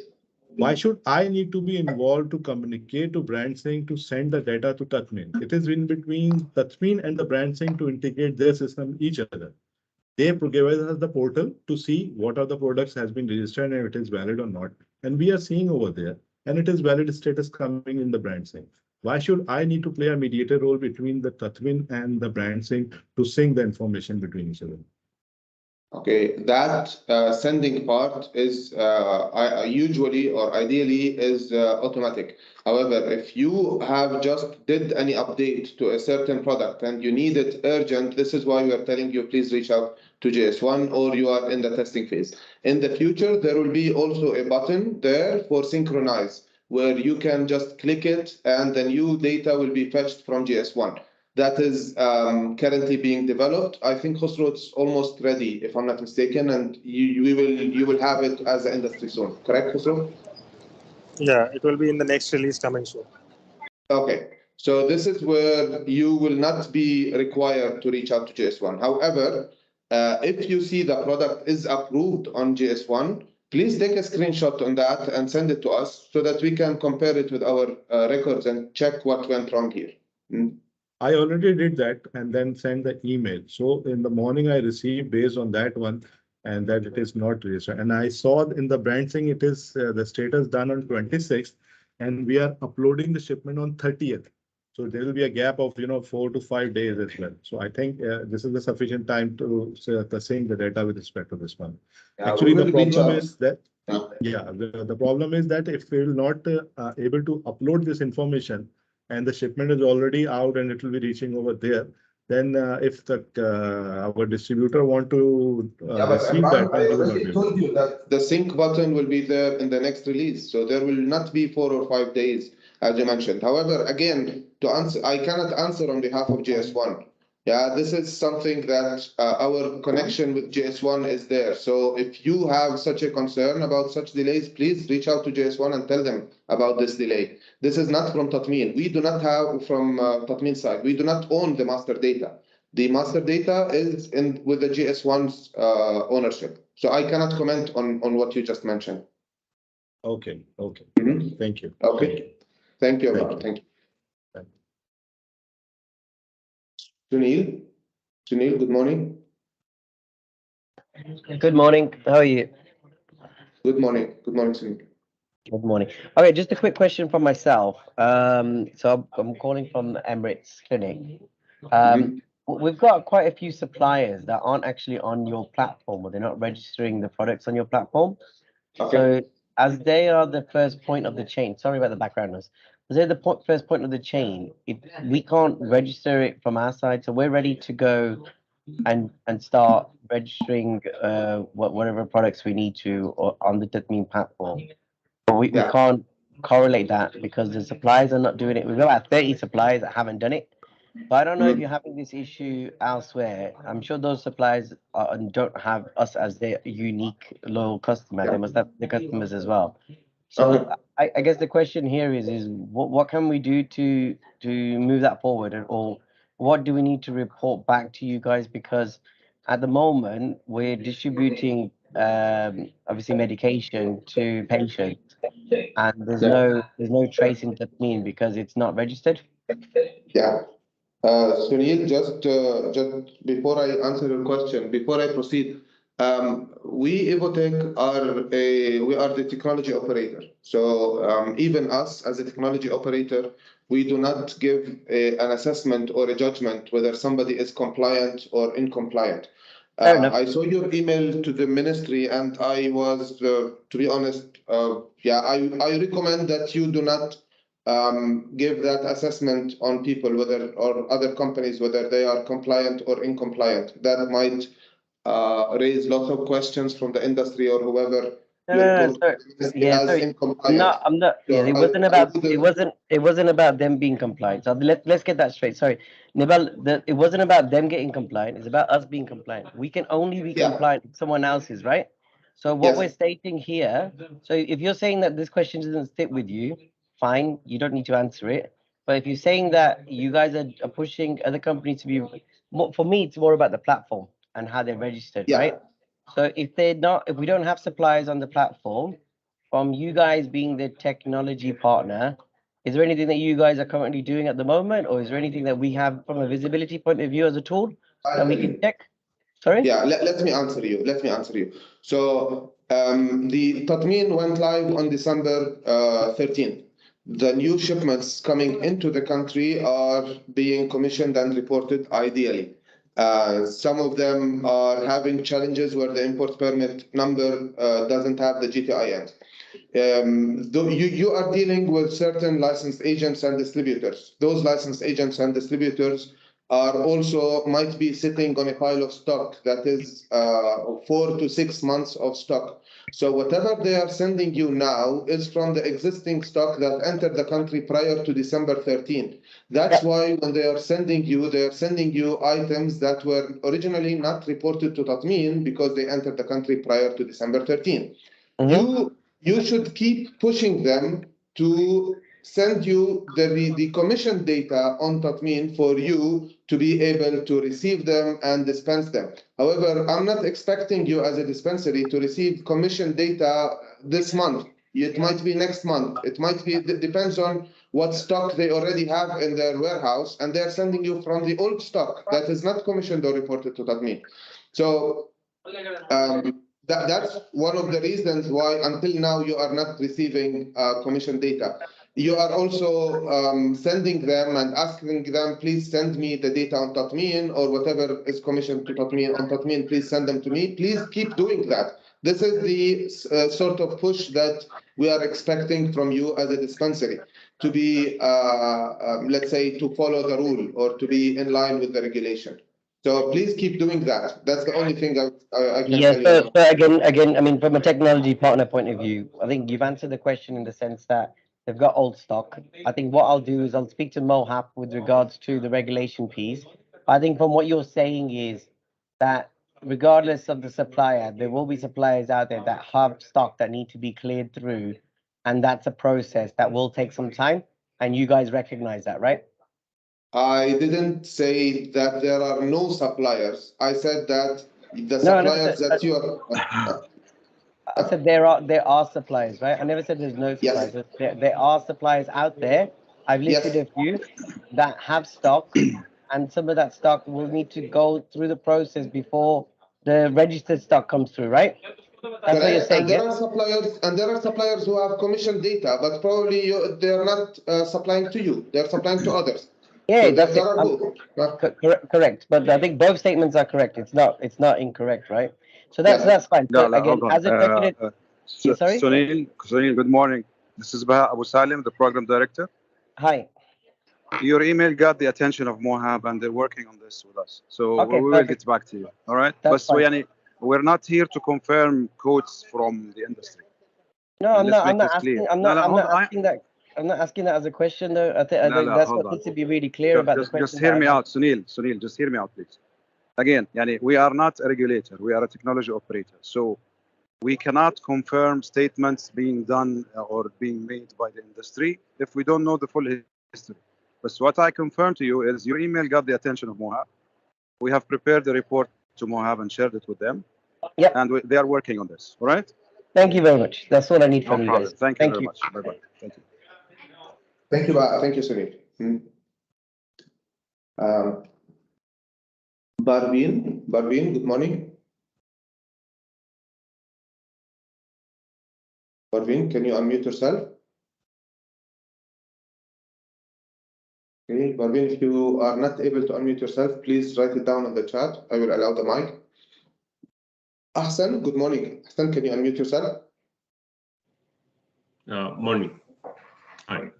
Why should I need to be involved to communicate to branching to send the data to Tatmeen? It is in between Tatmeen and the branching to integrate their system each other. They give us the portal to see what are the products has been registered and if it is valid or not. And we are seeing over there, and it is valid status coming in the brand sync. Why should I need to play a mediator role between the Tatwin and the brand sync to sync the information between each other? Okay, that sending part is usually or ideally is automatic. However, if you have just did any update to a certain product and you need it urgent, this is why we are telling you, please reach out to JS1 or you are in the testing phase. In the future, there will be also a button there for synchronize, where you can just click it and the new data will be fetched from JS1. That is currently being developed. I think Khosrow is almost ready, if I'm not mistaken, and you will have it as an industry soon. Correct, Khosrow? Yeah, it will be in the next release coming soon. Okay, so this is where you will not be required to reach out to JS1. However, if you see the product is approved on JS1, please take a screenshot on that and send it to us so that we can compare it with our records and check what went wrong here. I already did that and then sent the email. So in the morning, I received based on that one and that it is not registered. And I saw in the branching, it is the status done on 26th and we are uploading the shipment on 30th. So there will be a gap of 4 to 5 days as well. So I think this is the sufficient time to sync the data with respect to this one. Yeah, actually, we the will reach problem out. is that the problem is that if we will not able to upload this information and the shipment is already out and it will be reaching over there, then if the our distributor want to receive that, I then he will not already be able. told you that the sync button will be there in the next release, so there will not be 4 or 5 days, as you mentioned. However, again, to answer, I cannot answer on behalf of JS1. Yeah, this is something that our connection with JS1 is there. So if you have such a concern about such delays, please reach out to JS1 and tell them about this delay. This is not from Tatmeen. We do not have from Tatmeen side. We do not own the master data. The master data is in with the JS1's ownership. So I cannot comment on what you just mentioned. Okay. Thank you. Okay. Thank you. Thank you. Sunil, good morning. Good morning. How are you? Good morning. Good morning, Sunil. Good morning. Okay, just a quick question from myself. So I'm calling from the Emirates Clinic. We've got quite a few suppliers that aren't actually on your platform, or they're not registering the products on your platform. Okay. So as they are the first point of the chain, sorry about the background noise. As they're the first point of the chain, we can't register it from our side. So we're ready to go and start registering whatever products we need to on the Tatmeen platform. But we can't correlate that because the suppliers are not doing it. We've got about 30 suppliers that haven't done it. But I don't know if you're having this issue elsewhere. I'm sure those suppliers don't have us as their unique loyal customer. They must have the customers as well. So I guess the question here is what can we do to move that forward, or what do we need to report back to you guys? Because at the moment we're distributing obviously medication to patients, and there's no trace in Tatmeen because it's not registered. Yeah. Sunil, just before I answer your question, before I proceed, we Evotech we are the technology operator. So even us as a technology operator, we do not give an assessment or a judgment whether somebody is compliant or incompliant. Fair enough. I saw your email to the ministry, and I was, to be honest, I recommend that you do not give that assessment on people, whether or other companies, whether they are compliant or incompliant. That might raise lots of questions from the industry or whoever will put Yeah, as sorry. incompliant. I'm not. Yeah, So it wasn't about. It wasn't about them being compliant. So let's get that straight. Sorry, Nibal. It wasn't about them getting compliant. It's about us being compliant. We can only be compliant if someone else is, right? So what we're stating here. So if you're saying that this question doesn't sit with you, fine. You don't need to answer it. But if you're saying that you guys are pushing other companies to be, for me, it's more about the platform and how they're registered, right? So if we don't have suppliers on the platform, from you guys being the technology partner, is there anything that you guys are currently doing at the moment, or is there anything that we have from a visibility point of view as a tool that we can check? Sorry? Yeah, let me answer you. Let me answer you. So the Tatmeen went live on December 13th. The new shipments coming into the country are being commissioned and reported ideally. Some of them are having challenges where the import permit number doesn't have the GTIN. You are dealing with certain licensed agents and distributors. Those licensed agents and distributors are also might be sitting on a pile of stock that is 4 to 6 months of stock. So whatever they are sending you now is from the existing stock that entered the country prior to December 13. That's why when they are sending you items that were originally not reported to Tatmeen because they entered the country prior to December 13. You should keep pushing them to send you the commission data on Tatmeen for you to be able to receive them and dispense them. However, I'm not expecting you as a dispensary to receive commission data this month. It might be next month. It might be, it depends on what stock they already have in their warehouse, and they're sending you from the old stock that is not commissioned or reported to Tatmeen. So that's one of the reasons why until now you are not receiving commission data. You are also sending them and asking them, please send me the data on Tatmeen or whatever is commissioned to Tatmeen on Tatmeen, please send them to me. Please keep doing that. This is the sort of push that we are expecting from you as a dispensary to be, let's say, to follow the rule or to be in line with the regulation. So please keep doing that. That's the only thing I can tell you. So again, I mean, from a technology partner point of view, I think you've answered the question in the sense that they've got old stock. I think what I'll do is I'll speak to Mohap with regards to the regulation piece. I think from what you're saying is that regardless of the supplier, there will be suppliers out there that have stock that need to be cleared through, and that's a process that will take some time, and you guys recognize that, right? I didn't say that there are no suppliers. I said that the suppliers that you are. I said there are suppliers, right? I never said there's no suppliers. Yes. There are suppliers out there. I've listed a few that have stock, and some of that stock will need to go through the process before the registered stock comes through, right? That's what you're saying. And there are suppliers who have commission data, but probably they are not supplying to you. They are supplying to others. Yeah, so that's it. Correct, but I think both statements are correct. It's not incorrect, right? So that's fine. So again, as a question, sorry. Sunil, good morning. This is Baha Abu Salim, the program director. Hi. Your email got the attention of Mohab, and they're working on this with us. So we will get back to you. All right. That's fine. We're not here to confirm quotes from the industry. No, I'm not asking that. I'm not asking that as a question, though. I think that's what needs to be really clear about the question. Just hear me out, Sunil. Just hear me out, please. Again, we are not a regulator. We are a technology operator. So we cannot confirm statements being done or being made by the industry if we don't know the full history. But what I confirm to you is your email got the attention of Mohab. We have prepared the report to Mohab and shared it with them. Yep. And they are working on this. All right? Thank you very much. That's all I need No from you problem. guys. Thank you very much. Bye-bye. Thank you. Thank you, Sunil. Barveen, good morning. Barveen, can you unmute yourself? Okay, Barveen, if you are not able to unmute yourself, please write it down on the chat. I will allow the mic. Ahsan, good morning. Ahsan, can you unmute yourself? Morning. Hi.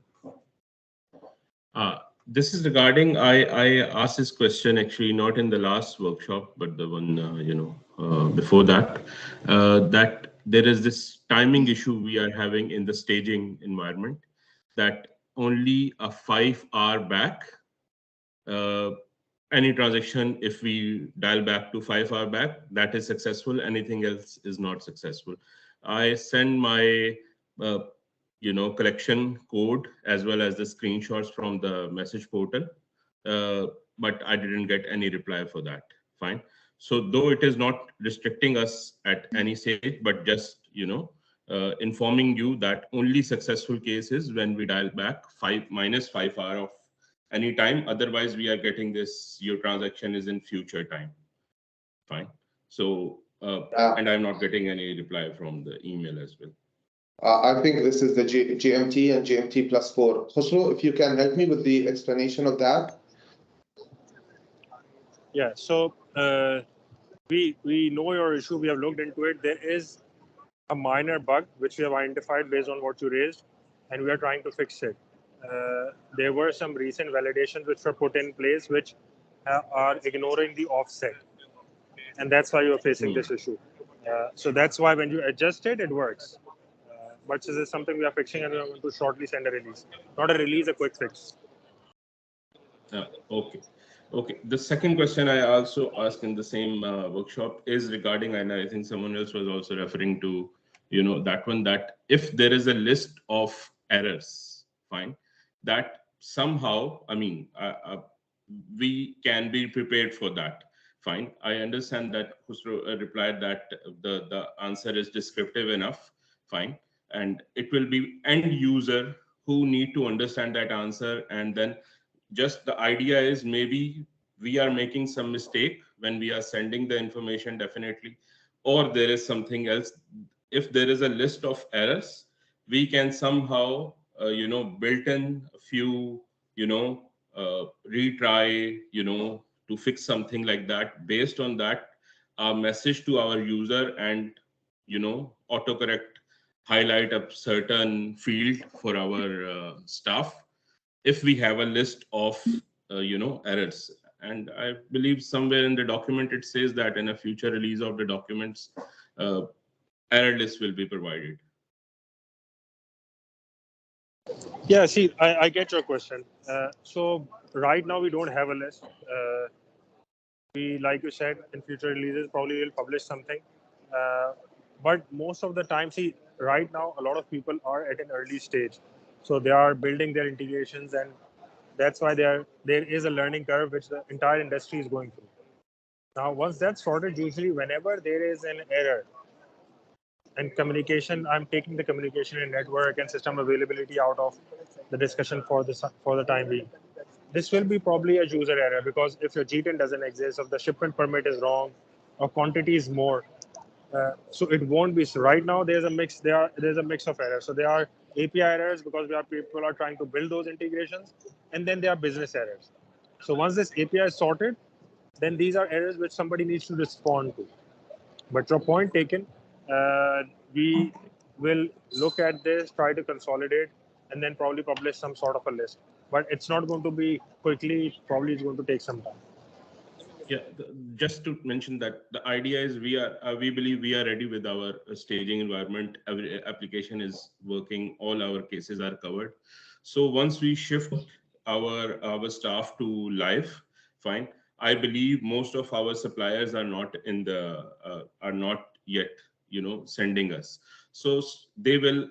This is regarding, I asked this question actually not in the last workshop, but the one, before that, that there is this timing issue we are having in the staging environment, that only a 5-hour back, any transaction, if we dial back to 5-hour back, that is successful, anything else is not successful. I send my collection code as well as the screenshots from the message portal, but I didn't get any reply for that. Fine. So though it is not restricting us at any stage, but just informing you that only successful case is when we dial back minus 5 hour of any time. Otherwise we are getting this, your transaction is in future time. Fine. So and I'm not getting any reply from the email as well. I think this is the GMT and GMT +4. Khosrow, if you can help me with the explanation of that. Yeah, so we know your issue. We have looked into it. There is a minor bug which we have identified based on what you raised, and we are trying to fix it. There were some recent validations which were put in place which are ignoring the offset, and that's why you are facing this issue. So that's why when you adjust it, it works. But this is something we are fixing, and we are going to shortly send a release. Not a release, a quick fix. Okay. The second question I also asked in the same workshop is regarding, and I think someone else was also referring to, that one, that if there is a list of errors, fine, that somehow, I mean, we can be prepared for that. Fine. I understand that Khusro replied that the answer is descriptive enough. Fine. And it will be end user who need to understand that answer, and then just the idea is maybe we are making some mistake when we are sending the information, definitely, or there is something else. If there is a list of errors, we can somehow built in a few retry to fix something like that. Based on that, our message to our user and autocorrect highlight a certain field for our staff if we have a list of errors. And I believe somewhere in the document it says that in a future release of the documents, error list will be provided. Yeah, see, I get your question. So right now we don't have a list. We, like you said, in future releases probably will publish something. But most of the time, see, right now a lot of people are at an early stage, so they are building their integrations, and that's why there is a learning curve which the entire industry is going through. Now, once that's sorted, usually whenever there is an error and communication, I'm taking the communication and network and system availability out of the discussion for the time being. This will be probably a user error, because if your GTIN doesn't exist, if the shipment permit is wrong, or quantity is more, so it won't be. So right now there's a mix. There's a mix of errors. So there are API errors because people are trying to build those integrations, and then there are business errors. So once this API is sorted, then these are errors which somebody needs to respond to. But your point taken. We will look at this, try to consolidate, and then probably publish some sort of a list. But it's not going to be quickly. Probably it's going to take some time. Yeah, just to mention that the idea is we believe we are ready with our staging environment. Every application is working, all our cases are covered. So once we shift our staff to live, fine. I believe most of our suppliers are not in the are not yet sending us. So they will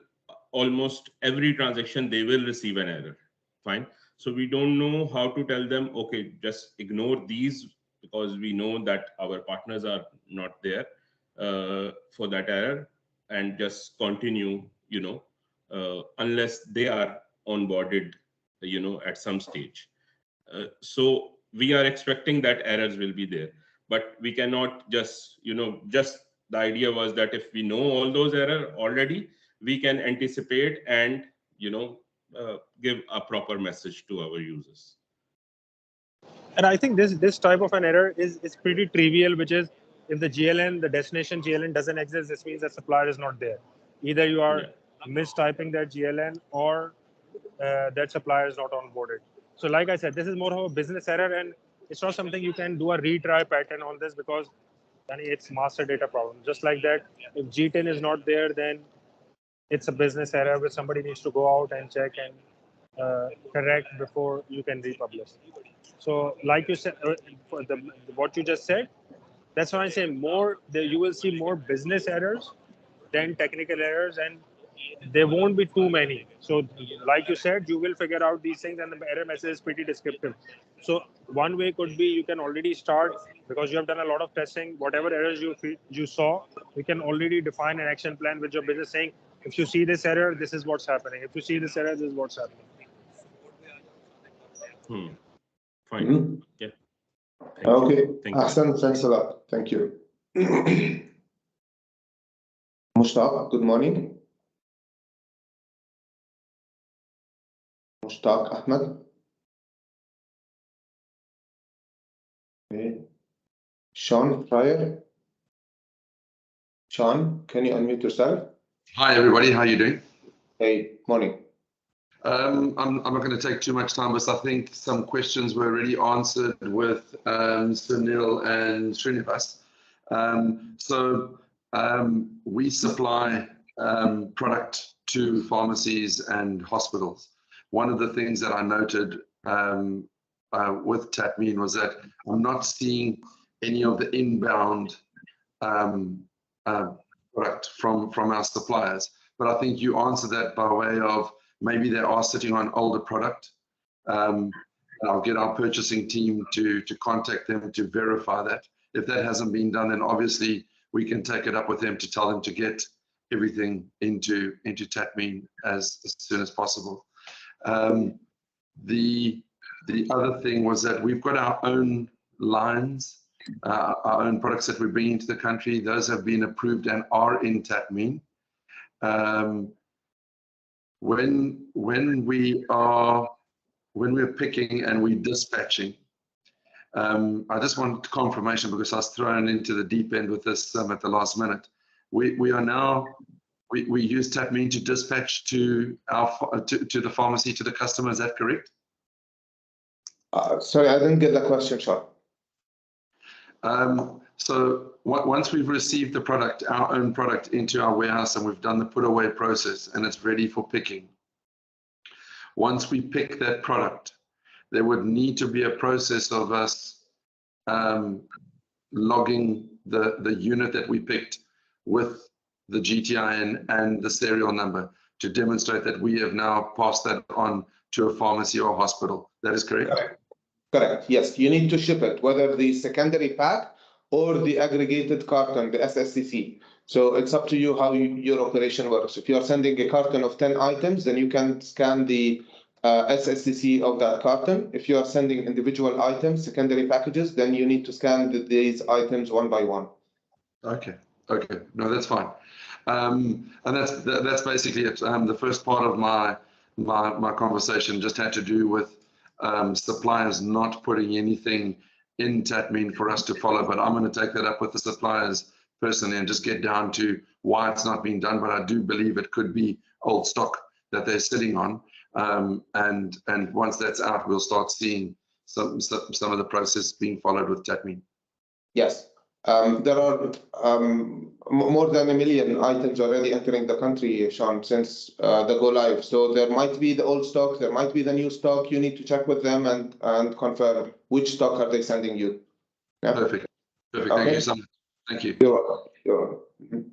almost every transaction they will receive an error. Fine. So we don't know how to tell them, okay, just ignore these because we know that our partners are not there for that error, and just continue, unless they are onboarded, at some stage. So we are expecting that errors will be there, but we cannot just, just the idea was that if we know all those errors already, we can anticipate and, give a proper message to our users. And I think this type of an error is pretty trivial, which is if the GLN, the destination GLN doesn't exist, this means the supplier is not there. Either you are mistyping that GLN or that supplier is not onboarded. So like I said, this is more of a business error, and it's not something you can do a retry pattern on this, because it's master data problem. Just like that, if G10 is not there, then it's a business error where somebody needs to go out and check and correct before you can republish. So like you said, for what you just said, that's why I say you will see more business errors than technical errors, and there won't be too many. So like you said, you will figure out these things, and the error message is pretty descriptive. So one way could be you can already start, because you have done a lot of testing, whatever errors you saw, you can already define an action plan with your business saying, if you see this error, this is what's happening. If you see this error, this is what's happening. Fine. Yeah. Okay. Thank you. Hassan, thanks a lot. Thank you. Mushtaq, good morning. Mushtaq Ahmed. Okay. Sean Fryer. Sean, can you unmute yourself? Hi, everybody. How are you doing? Hey, morning. I'm not going to take too much time, but I think some questions were already answered with Sunil and Srinivas. We supply product to pharmacies and hospitals. One of the things that I noted with Tatmeen was that I'm not seeing any of the inbound product from our suppliers. But I think you answered that by way of maybe they are sitting on older product. And I'll get our purchasing team to contact them to verify that. If that hasn't been done, then obviously we can take it up with them to tell them to get everything into Tatmeen as soon as possible. The other thing was that we've got our own lines, our own products that we bring into the country. Those have been approved and are in Tatmeen. When we're picking and we're dispatching, I just want confirmation, because I was thrown into the deep end with this at the last minute. We use Tatmeen to dispatch to the pharmacy, to the customer. Is that correct? Sorry, I didn't get the question, Sean. So once we've received the product, our own product, into our warehouse, and we've done the put away process and it's ready for picking, once we pick that product, there would need to be a process of us logging the unit that we picked with the GTIN and the serial number to demonstrate that we have now passed that on to a pharmacy or hospital. That is correct? Correct. Yes, you need to ship it, whether the secondary pack or the aggregated carton, the SSCC. So it's up to you how your operation works. If you are sending a carton of 10 items, then you can scan the SSCC of that carton. If you are sending individual items, secondary packages, then you need to scan these items one by one. Okay. No, that's fine. And that's basically it. The first part of my conversation just had to do with suppliers not putting anything in Tatmeen for us to follow, but I'm going to take that up with the suppliers personally and just get down to why it's not being done. But I do believe it could be old stock that they're sitting on, and once that's out, we'll start seeing some of the process being followed with Tatmeen. Yes. There are more than 1 million items already entering the country, Sean, since the go live. So there might be the old stock, there might be the new stock. You need to check with them and confirm which stock are they sending you. Yeah? Perfect. Okay. Thank you so much. Thank you. You're welcome. You're welcome.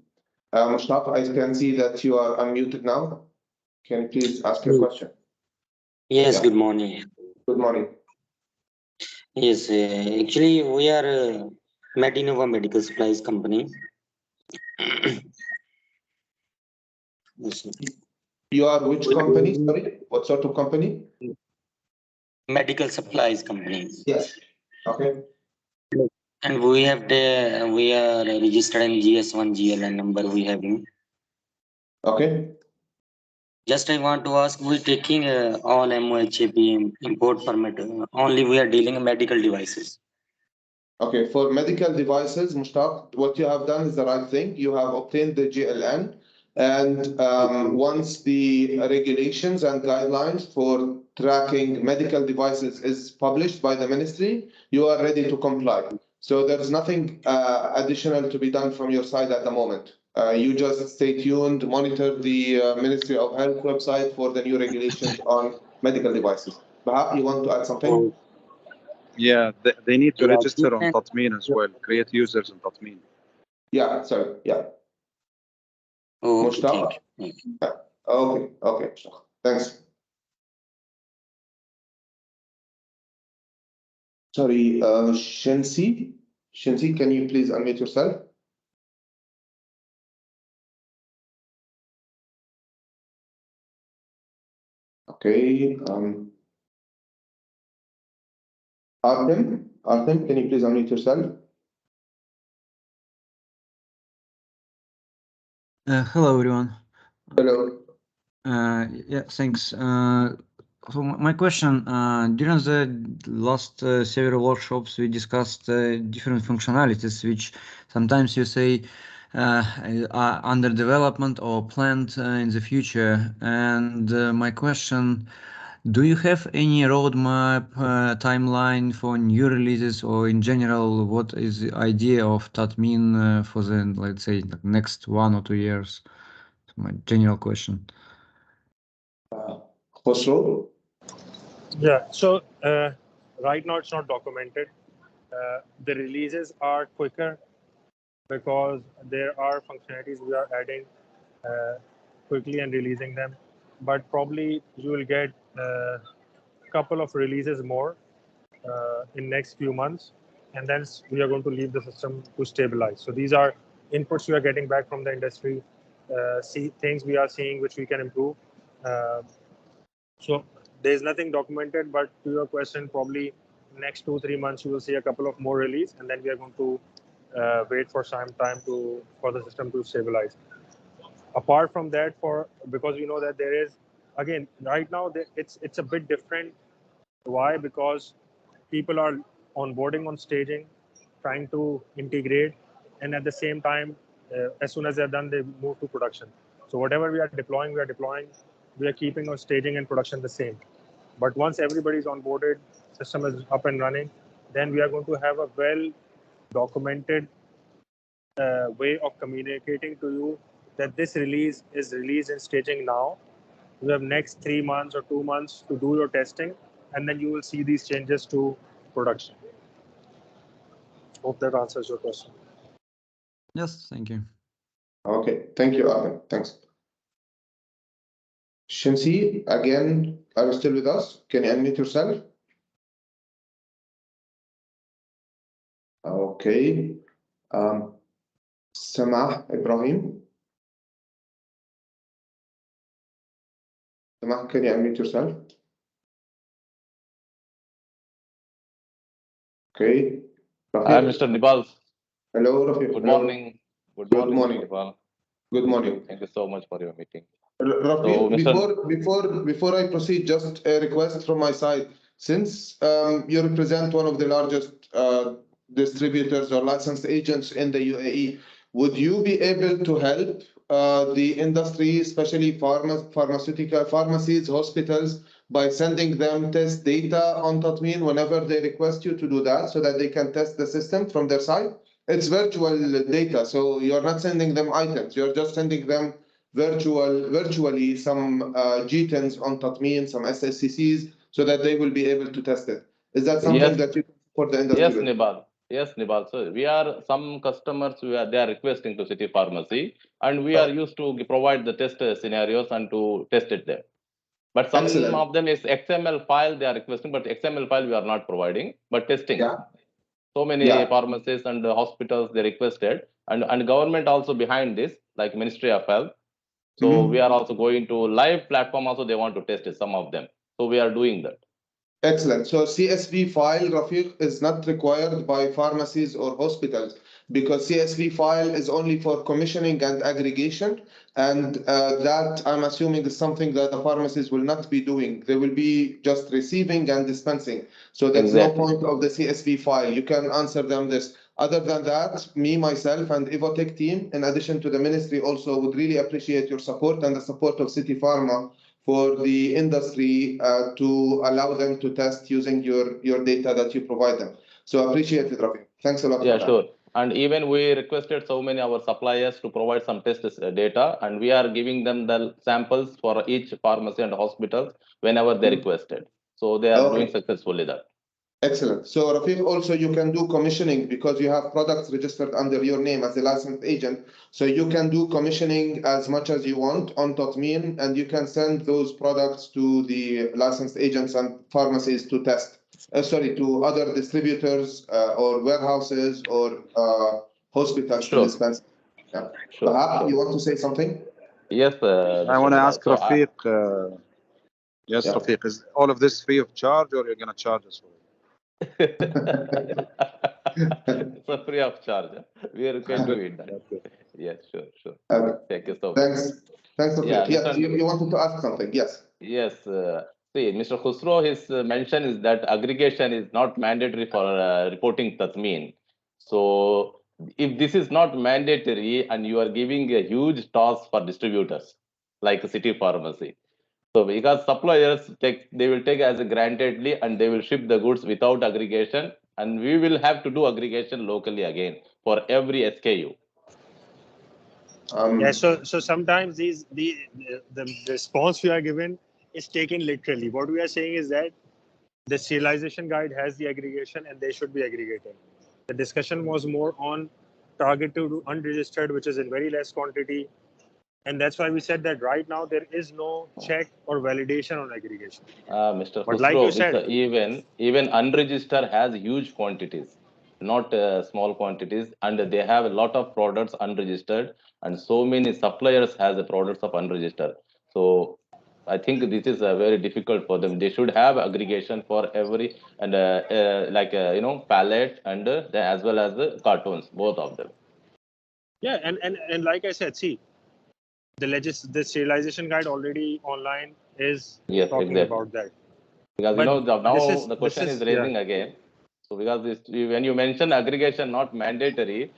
Mushtaq, I can see that you are unmuted now. Can you please ask your question? Yes, Yeah. good morning. Good morning. Yes, actually, we are Medinova Medical Supplies Company. Yes, You are which company? Sorry, what sort of company? medical supplies company. Yes. Okay. And we are registered in GS1 GLN number we having. Okay. Just I want to ask, we taking all MOHAP import permit. Only we are dealing in medical devices. Okay, for medical devices, Mushtaq, what you have done is the right thing. You have obtained the GLN, and once the regulations and guidelines for tracking medical devices is published by the ministry, you are ready to comply. So there's nothing additional to be done from your side at the moment. You just stay tuned, monitor the Ministry of Health website for the new regulations on medical devices. Baha, you want to add something? Yeah, they need to Yeah, register on Tatmeen as well, create users on Tatmeen. Yeah, sorry, yeah. Oh, okay, Mushtaq? thank you. Yeah. Okay, okay, Mushtaq. Thanks. Sorry, Shensi? Shensi, can you please unmute yourself? Okay, Artem, can you please unmute yourself? Hello, everyone. Hello. Yeah, thanks. So my question, during the last several workshops, we discussed different functionalities, which sometimes you say are under development or planned in the future. And my question, do you have any roadmap, timeline for new releases, or in general, what is the idea of Tatmeen for the, let's say, next 1 or 2 years? My general question. Khosrow? Yeah, so right now it's not documented. The releases are quicker because there are functionalities we are adding quickly and releasing them. But probably you will get a couple of releases more in next few months, and then we are going to leave the system to stabilize. So these are inputs we are getting back from the industry, see things we are seeing which we can improve. So there's nothing documented, but to your question, probably next 2-3 months you will see a couple of more release, and then we are going to wait for some time for the system to stabilize. Apart from that, because we know that there is, again, right now it's a bit different. Why? Because people are onboarding on staging, trying to integrate, and at the same time, as soon as they're done, they move to production. So whatever we are deploying, we are keeping on staging and production the same. But once everybody's onboarded, system is up and running, then we are going to have a well documented way of communicating to you that this release is released in staging now. You have next 3 months or 2 months to do your testing, and then you will see these changes to production. Hope that answers your question. Yes, thank you. Okay, thank you, Artem. Thanks. Shensi, again, are you still with us? Can you unmute yourself? Okay. Samah Ibrahim. Samah, can you unmute yourself? Okay. I'm Mr. Nibal. Hello, Rafiq. Good Hello. morning. Good Good morning, morning. Mr. Nibal. Good morning. Thank you so much for your meeting. Rafiq, So, Mr. before I proceed, just a request from my side. Since you represent one of the largest distributors or licensed agents in the UAE, would you be able to help the industry, especially pharmaceutical pharmacies, hospitals, by sending them test data on Tatmeen whenever they request you to do that, so that they can test the system from their side? It's virtual data, so you're not sending them items. You're just sending them virtually some GTINs on Tatmeen, some SSCCs, so that they will be able to test it. Is that something Yes, that you support the industry yes, with? Nibal. Yes, Nibal. So we are some customers. They are requesting to City Pharmacy, and we are used to provide the test scenarios and to test it there. But some Excellent. of them is XML file they are requesting, but XML file we are not providing, but testing. Yeah. So many Yeah. pharmacies and hospitals they requested, and government also behind this, like Ministry of Health. So we are also going to live platform also, they want to test it, some of them. So we are doing that. Excellent. So CSV file, Rafiq, is not required by pharmacies or hospitals because CSV file is only for commissioning and aggregation. And that, I'm assuming, is something that the pharmacies will not be doing. They will be just receiving and dispensing. So that's no point of the CSV file. You can answer them this. Other than that, me, myself, and Evotech team, in addition to the ministry, also would really appreciate your support and the support of City Pharma for the industry to allow them to test using your data that you provide them. So appreciate it, Rafi. Thanks a lot for that. Sure. And even we requested so many our suppliers to provide some test data, and we are giving them the samples for each pharmacy and hospitals whenever they requested. So they are doing successfully that. Excellent. So Rafiq, also you can do commissioning because you have products registered under your name as a licensed agent. So you can do commissioning as much as you want on Tatmeen, and you can send those products to the licensed agents and pharmacies to test. To other distributors or warehouses or hospitals to dispense. Yeah. Bahab, you want to say something? Yes, I want to ask Rafiq. Yes, Rafiq, is all of this free of charge or you're going to charge us for it? It's free of charge. We are going to eat that. Yes, sure. Thank you so much. Thanks, Rafiq. Yes, you wanted to ask something. Yes. Yes. See, Mr. Khusro, his mention is that aggregation is not mandatory for reporting Tatmeen. So if this is not mandatory and you are giving a huge task for distributors like City Pharmacy. So because suppliers they will take as a grantedly and they will ship the goods without aggregation, and we will have to do aggregation locally again for every SKU. So sometimes the response we are given is taken literally. What we are saying is that the serialization guide has the aggregation and they should be aggregated. The discussion was more on targeted to unregistered, which is in very less quantity. And that's why we said that right now there is no check or validation on aggregation. Mr. But Khusro, like you said, even unregistered has huge quantities, not small quantities, and they have a lot of products unregistered, and so many suppliers has the products of unregistered. So I think this is very difficult for them. They should have aggregation for every and pallet and as well as the cartons, both of them. yeah, and like I said, see, the serialization guide already online is talking about that. Because now the question is raising again. So because when you mention aggregation not mandatory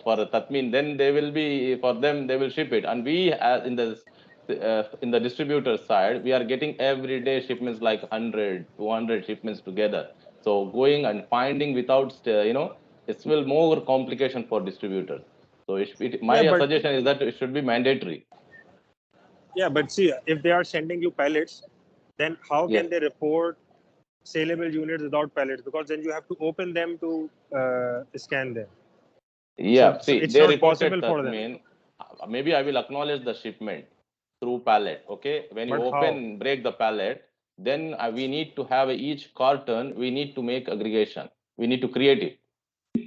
for Tatmeen, then they will be for them they will ship it, and we in the distributor side we are getting everyday shipments like 100, 200 shipments together. So going and finding without it will more complication for distributors. So my suggestion is that it should be mandatory. Yeah, but see, if they are sending you pallets, then how can they report saleable units without pallets? Because then you have to open them to scan them. Yeah, so it's they not reported possible for them. Tatmeen. Maybe I will acknowledge the shipment through pallet. Okay, when you break the pallet, then we need to have each carton. We need to make aggregation. We need to create it.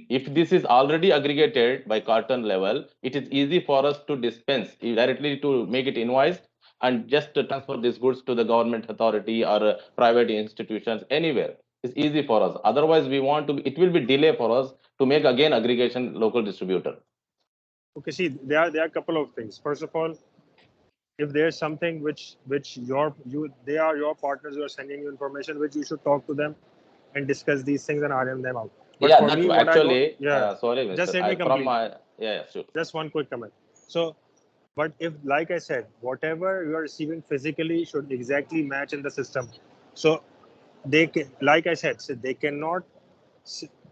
If this is already aggregated by carton level, it is easy for us to dispense directly to make it invoiced and just transfer these goods to the government authority or private institutions anywhere. It's easy for us. Otherwise, it will be delay for us to make again aggregation local distributor. Okay, see, there are a couple of things. First of all, if there's something which they are your partners who are sending you information, which you should talk to them and discuss these things and iron them out. But Yeah, for me, actually, sorry, Mr. just let me complete. Sure. Just one quick comment. So, but if, like I said, whatever you are receiving physically should exactly match in the system. So they can, like I said, so they cannot.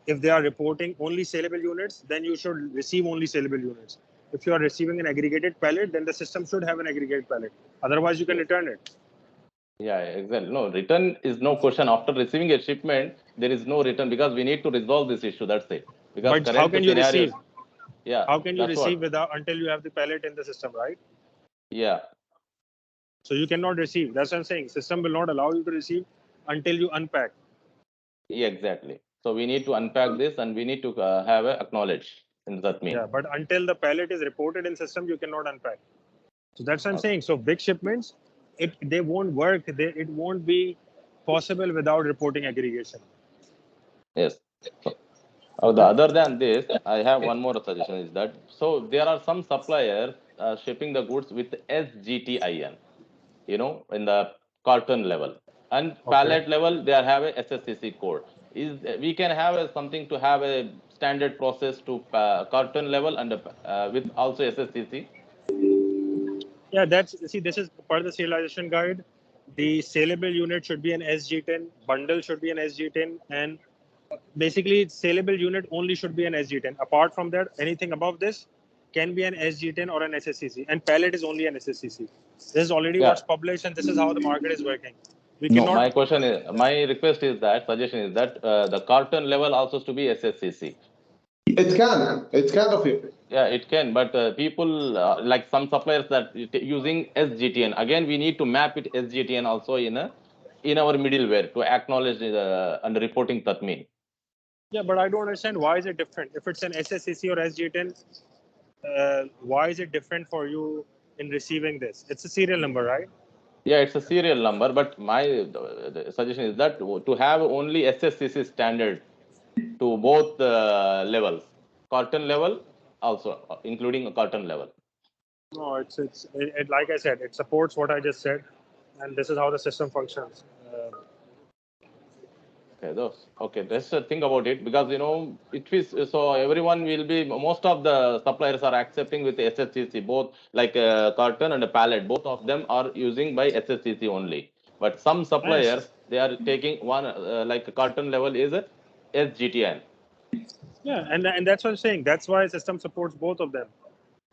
If they are reporting only saleable units, then you should receive only saleable units. If you are receiving an aggregated pallet, then the system should have an aggregated pallet. Otherwise, you can return it. Yeah, exactly. No, return is no question. After receiving a shipment, there is no return because we need to resolve this issue. That's it. Because but how can you receive? Yeah. How can you receive until you have the pallet in the system, right? Yeah. So you cannot receive. That's what I'm saying. System will not allow you to receive until you unpack. Yeah, exactly. So we need to unpack this and we need to have a acknowledge in that mean. Yeah, but until the pallet is reported in system, you cannot unpack. So that's what I'm saying. So big shipments, they won't work. It won't be possible without reporting aggregation. Yes. So, other than this, I have one more suggestion is that so there are some suppliers shipping the goods with SGTIN, you know, in the carton level, and pallet level they have a SSCC code. Is we can have something to have a standard process to carton level and with also SSCC. Yeah, this is part of the serialization guide. The saleable unit should be an SG10, bundle should be an SG10, and basically saleable unit only should be an SG10. Apart from that, anything above this can be an SG10 or an SSCC, and pallet is only an SSCC. This is already what's published, and this is how the market is working. We No, cannot. my question is, my request is that suggestion is that the carton level also to be SSCC. It can of it. Yeah, it can, but people like some suppliers that using SGTN. Again, we need to map it SGTN also in our middleware to acknowledge and reporting Tatmeen. Yeah, but I don't understand why is it different. If it's an SSCC or SG10, why is it different for you in receiving this? It's a serial number, right? Yeah, it's a serial number, but my the suggestion is that to have only SSCC standard to both levels, carton level also, including a carton level. No, it's like I said, it supports what I just said, and this is how the system functions. Okay, let's think about it, because you know it is so everyone will be, most of the suppliers are accepting with SSCC, both like carton and a pallet, both of them are using by SSCC only. But some suppliers they are taking one like a carton level is a SGTN. Yeah, and that's what I'm saying. That's why system supports both of them.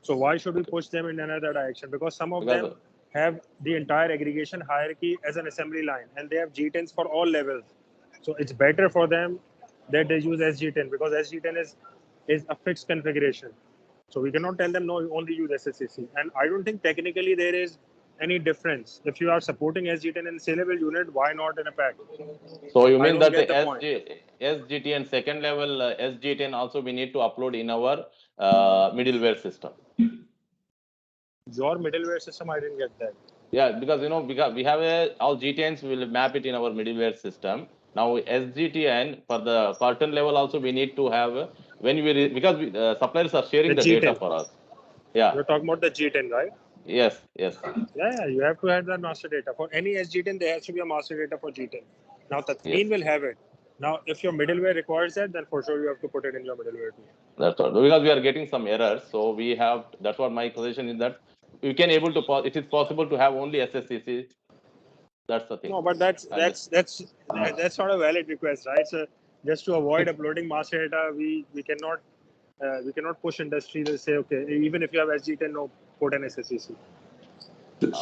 So why should we push them in another direction? Because some of them have the entire aggregation hierarchy as an assembly line, and they have G10s for all levels. So it's better for them that they use SG10, because SG10 is a fixed configuration. So we cannot tell them no, you only use SSCC. And I don't think technically there is any difference. If you are supporting SG10 in saleable unit, why not in a pack? So you mean that the SGTN second level SGTN also we need to upload in our middleware system? Your middleware system, I didn't get that. Yeah, because you know we have all GTNs, we will map it in our middleware system. Now SGTN for the carton level also we need to have when we because suppliers are sharing the data for us. Yeah. You're talking about the G10, right? Yes, yes. Yeah, you have to have that master data. For any SG10, there has to be a master data for G10. Now, Tatmeen will have it. Now, if your middleware requires that, then for sure you have to put it in your middleware too. That's all. Because we are getting some errors. So we have, that's what my suggestion is, that we can able to, it is possible to have only SSCC. That's the thing. No, but that's not a valid request, right? So just to avoid uploading master data, we cannot push industry to say, okay, even if you have SG10, no, put an SSCC.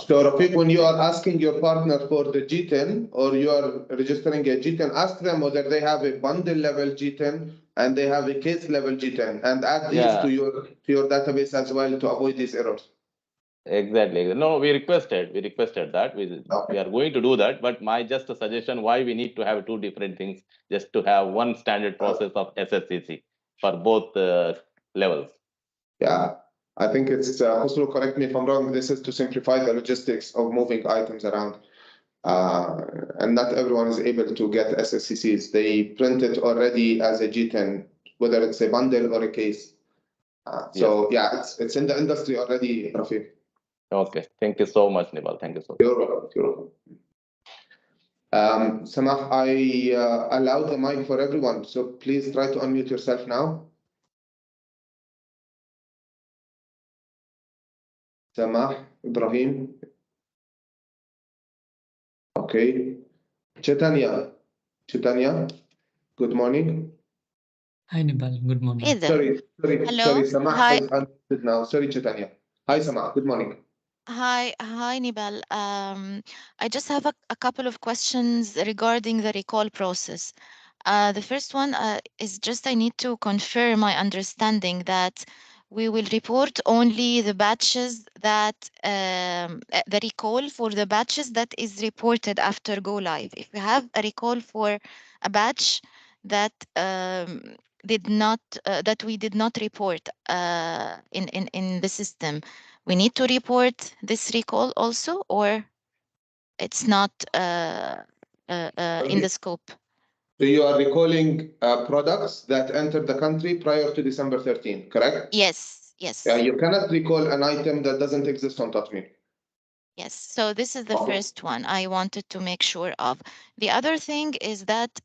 So Rafiq, when you are asking your partner for the G10 or you are registering a G10, ask them whether they have a bundle level G10 and they have a case level G10, and add these to your database as well to avoid these errors. Exactly. No, we requested that we are going to do that, but my just a suggestion why we need to have two different things, just to have one standard process of SSCC for both levels. Yeah, I think it's also, correct me if I'm wrong, this is to simplify the logistics of moving items around. And not everyone is able to get SSCCs. They print it already as a G10, whether it's a bundle or a case. So yeah, it's in the industry already, Rafiq. Okay, thank you so much, Nibal. Thank you so much. You're welcome. You're welcome. Samah, I allowed the mic for everyone, so please try to unmute yourself now. Samah, Ibrahim. Okay. Chaitanya, good morning. Hi, Nibal. Good morning. Hey there. Sorry, Hello. Samah Hi. is unmuted now. Sorry, Chaitanya. Hi, Samah. Good morning. Hi, Nibal. I just have a couple of questions regarding the recall process. The first one is just I need to confirm my understanding that we will report only the batches that the recall for the batches that is reported after go live. If we have a recall for a batch that that we did not report in the system, we need to report this recall also, or it's not in the scope. So you are recalling products that entered the country prior to December 13, correct? Yes, yes. You cannot recall an item that doesn't exist on Tatmeen. Yes, so this is the first one I wanted to make sure of. The other thing is that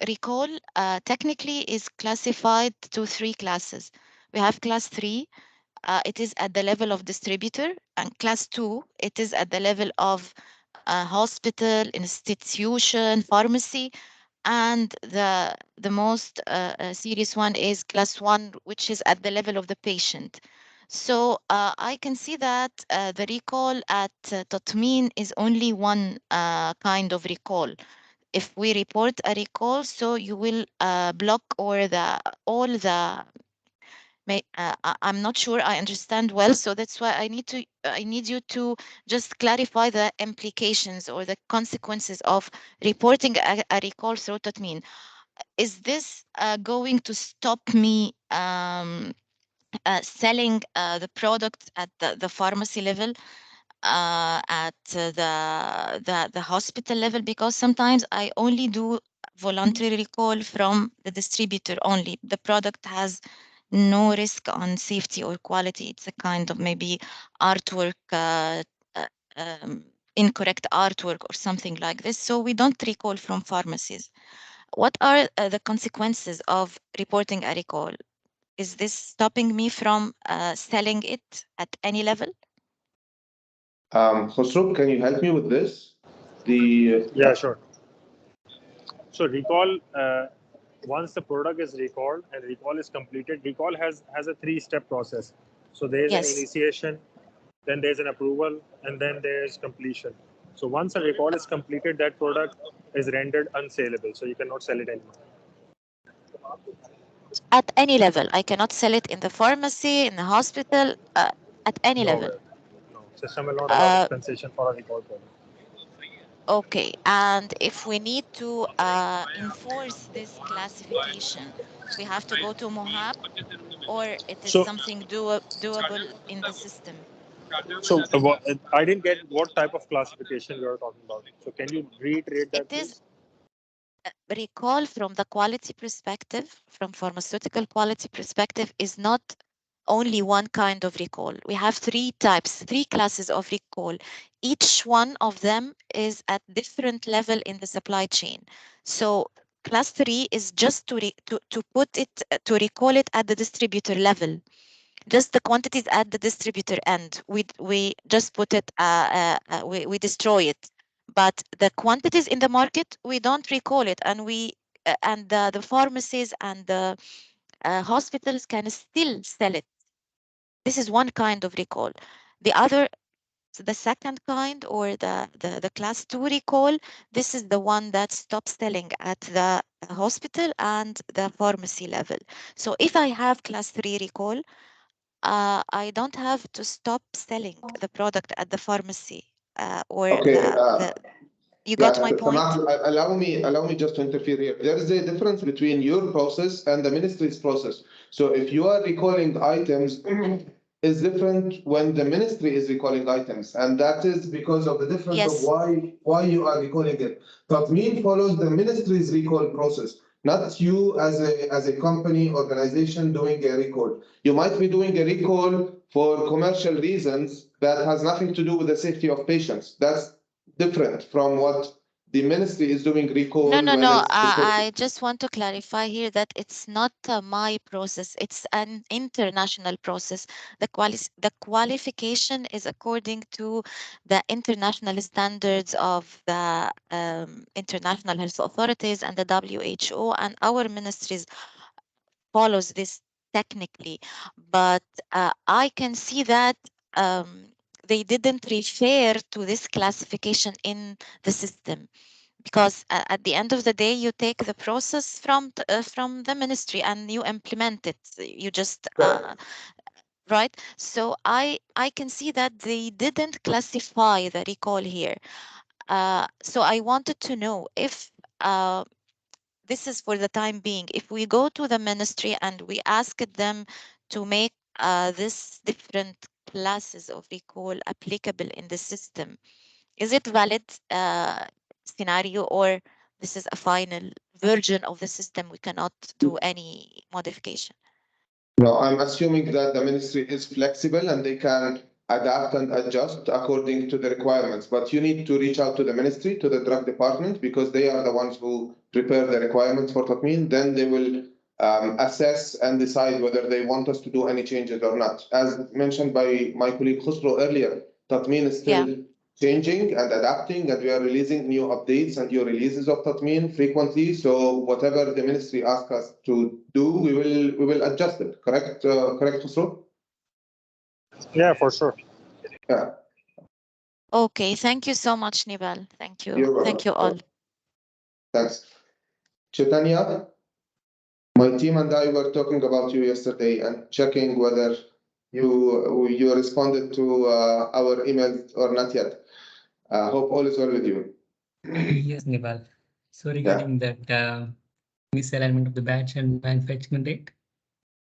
recall technically is classified to 3 classes. We have class 3, it is at the level of distributor, and class 2, it is at the level of hospital, institution, pharmacy, and the most serious one is class 1, which is at the level of the patient. So I can see that the recall at Tatmeen is only one kind of recall. If we report a recall, so you will block all the I'm not sure I understand well, so that's why I need you to just clarify the implications or the consequences of reporting a recall through Tatmeen. Is this going to stop me selling the product at the pharmacy level, at the hospital level? Because sometimes I only do voluntary recall from the distributor only. The product has no risk on safety or quality. It's a kind of maybe artwork, incorrect artwork or something like this. So we don't recall from pharmacies. What are the consequences of reporting a recall? Is this stopping me from selling it at any level? Khosrow, can you help me with this? Yeah, sure. So recall, once the product is recalled and recall is completed, recall has a 3-step process. So there is an initiation, then there's an approval, and then there's completion. So once a recall is completed, that product is rendered unsaleable. So you cannot sell it anymore. At any level. I cannot sell it in the pharmacy, in the hospital, at any level. No, system will not allow dispensation for a recall product. Okay, and if we need to enforce this classification, we have to go to Mohab, or it is something doable in the system? So I didn't get what type of classification you are talking about. So can you reiterate that, please? Recall from the quality perspective, from pharmaceutical quality perspective, is not only one kind of recall. We have 3 types, 3 classes of recall. Each one of them is at different level in the supply chain. So class 3 is just to put it, to recall it at the distributor level. Just the quantities at the distributor end. We just put it, we destroy it. But the quantities in the market, we don't recall it, and the pharmacies and the hospitals can still sell it. This is one kind of recall. The second kind, or the class 2 recall, this is the one that stops selling at the hospital and the pharmacy level. So if I have class 3 recall, I don't have to stop selling the product at the pharmacy, or you got my point? Allow me just to interfere here. There is a difference between your process and the ministry's process. So if you are recalling items, is different when the ministry is recalling items, and that is because of the difference of why you are recalling it. Tatmeen follows the ministry's recall process, not you as a company organization doing a recall. You might be doing a recall for commercial reasons that has nothing to do with the safety of patients. That's different from what the ministry is doing recall. No. I just want to clarify here that it's not my process. It's an international process. The qualification is according to the international standards of the international health authorities and the WHO, and our ministries follows this technically. But I can see that they didn't refer to this classification in the system, because at the end of the day, you take the process from the ministry and you implement it. You just right? So I can see that they didn't classify the recall here. So I wanted to know if this is for the time being. If we go to the ministry and we ask them to make this different classes of recall applicable in the system, is it valid scenario, or this is a final version of the system? We cannot do any modification. No, I'm assuming that the ministry is flexible and they can adapt and adjust according to the requirements. But you need to reach out to the ministry, to the drug department, because they are the ones who prepare the requirements for Tatmeen. Then they will assess and decide whether they want us to do any changes or not. As mentioned by my colleague Khusro earlier, Tatmeen is still changing and adapting, and we are releasing new updates and new releases of Tatmeen frequently. So whatever the ministry asks us to do, we will adjust it. Correct, correct, Khusro? Yeah, for sure. Yeah. Okay, thank you so much, Nibal. Thank you. You're welcome. Thank you all. Thanks. Chaitanya, my team and I were talking about you yesterday and checking whether you responded to our emails or not yet. Hope all is well with you. Yes, Nibal. So regarding that misalignment of the batch and manufacturing date,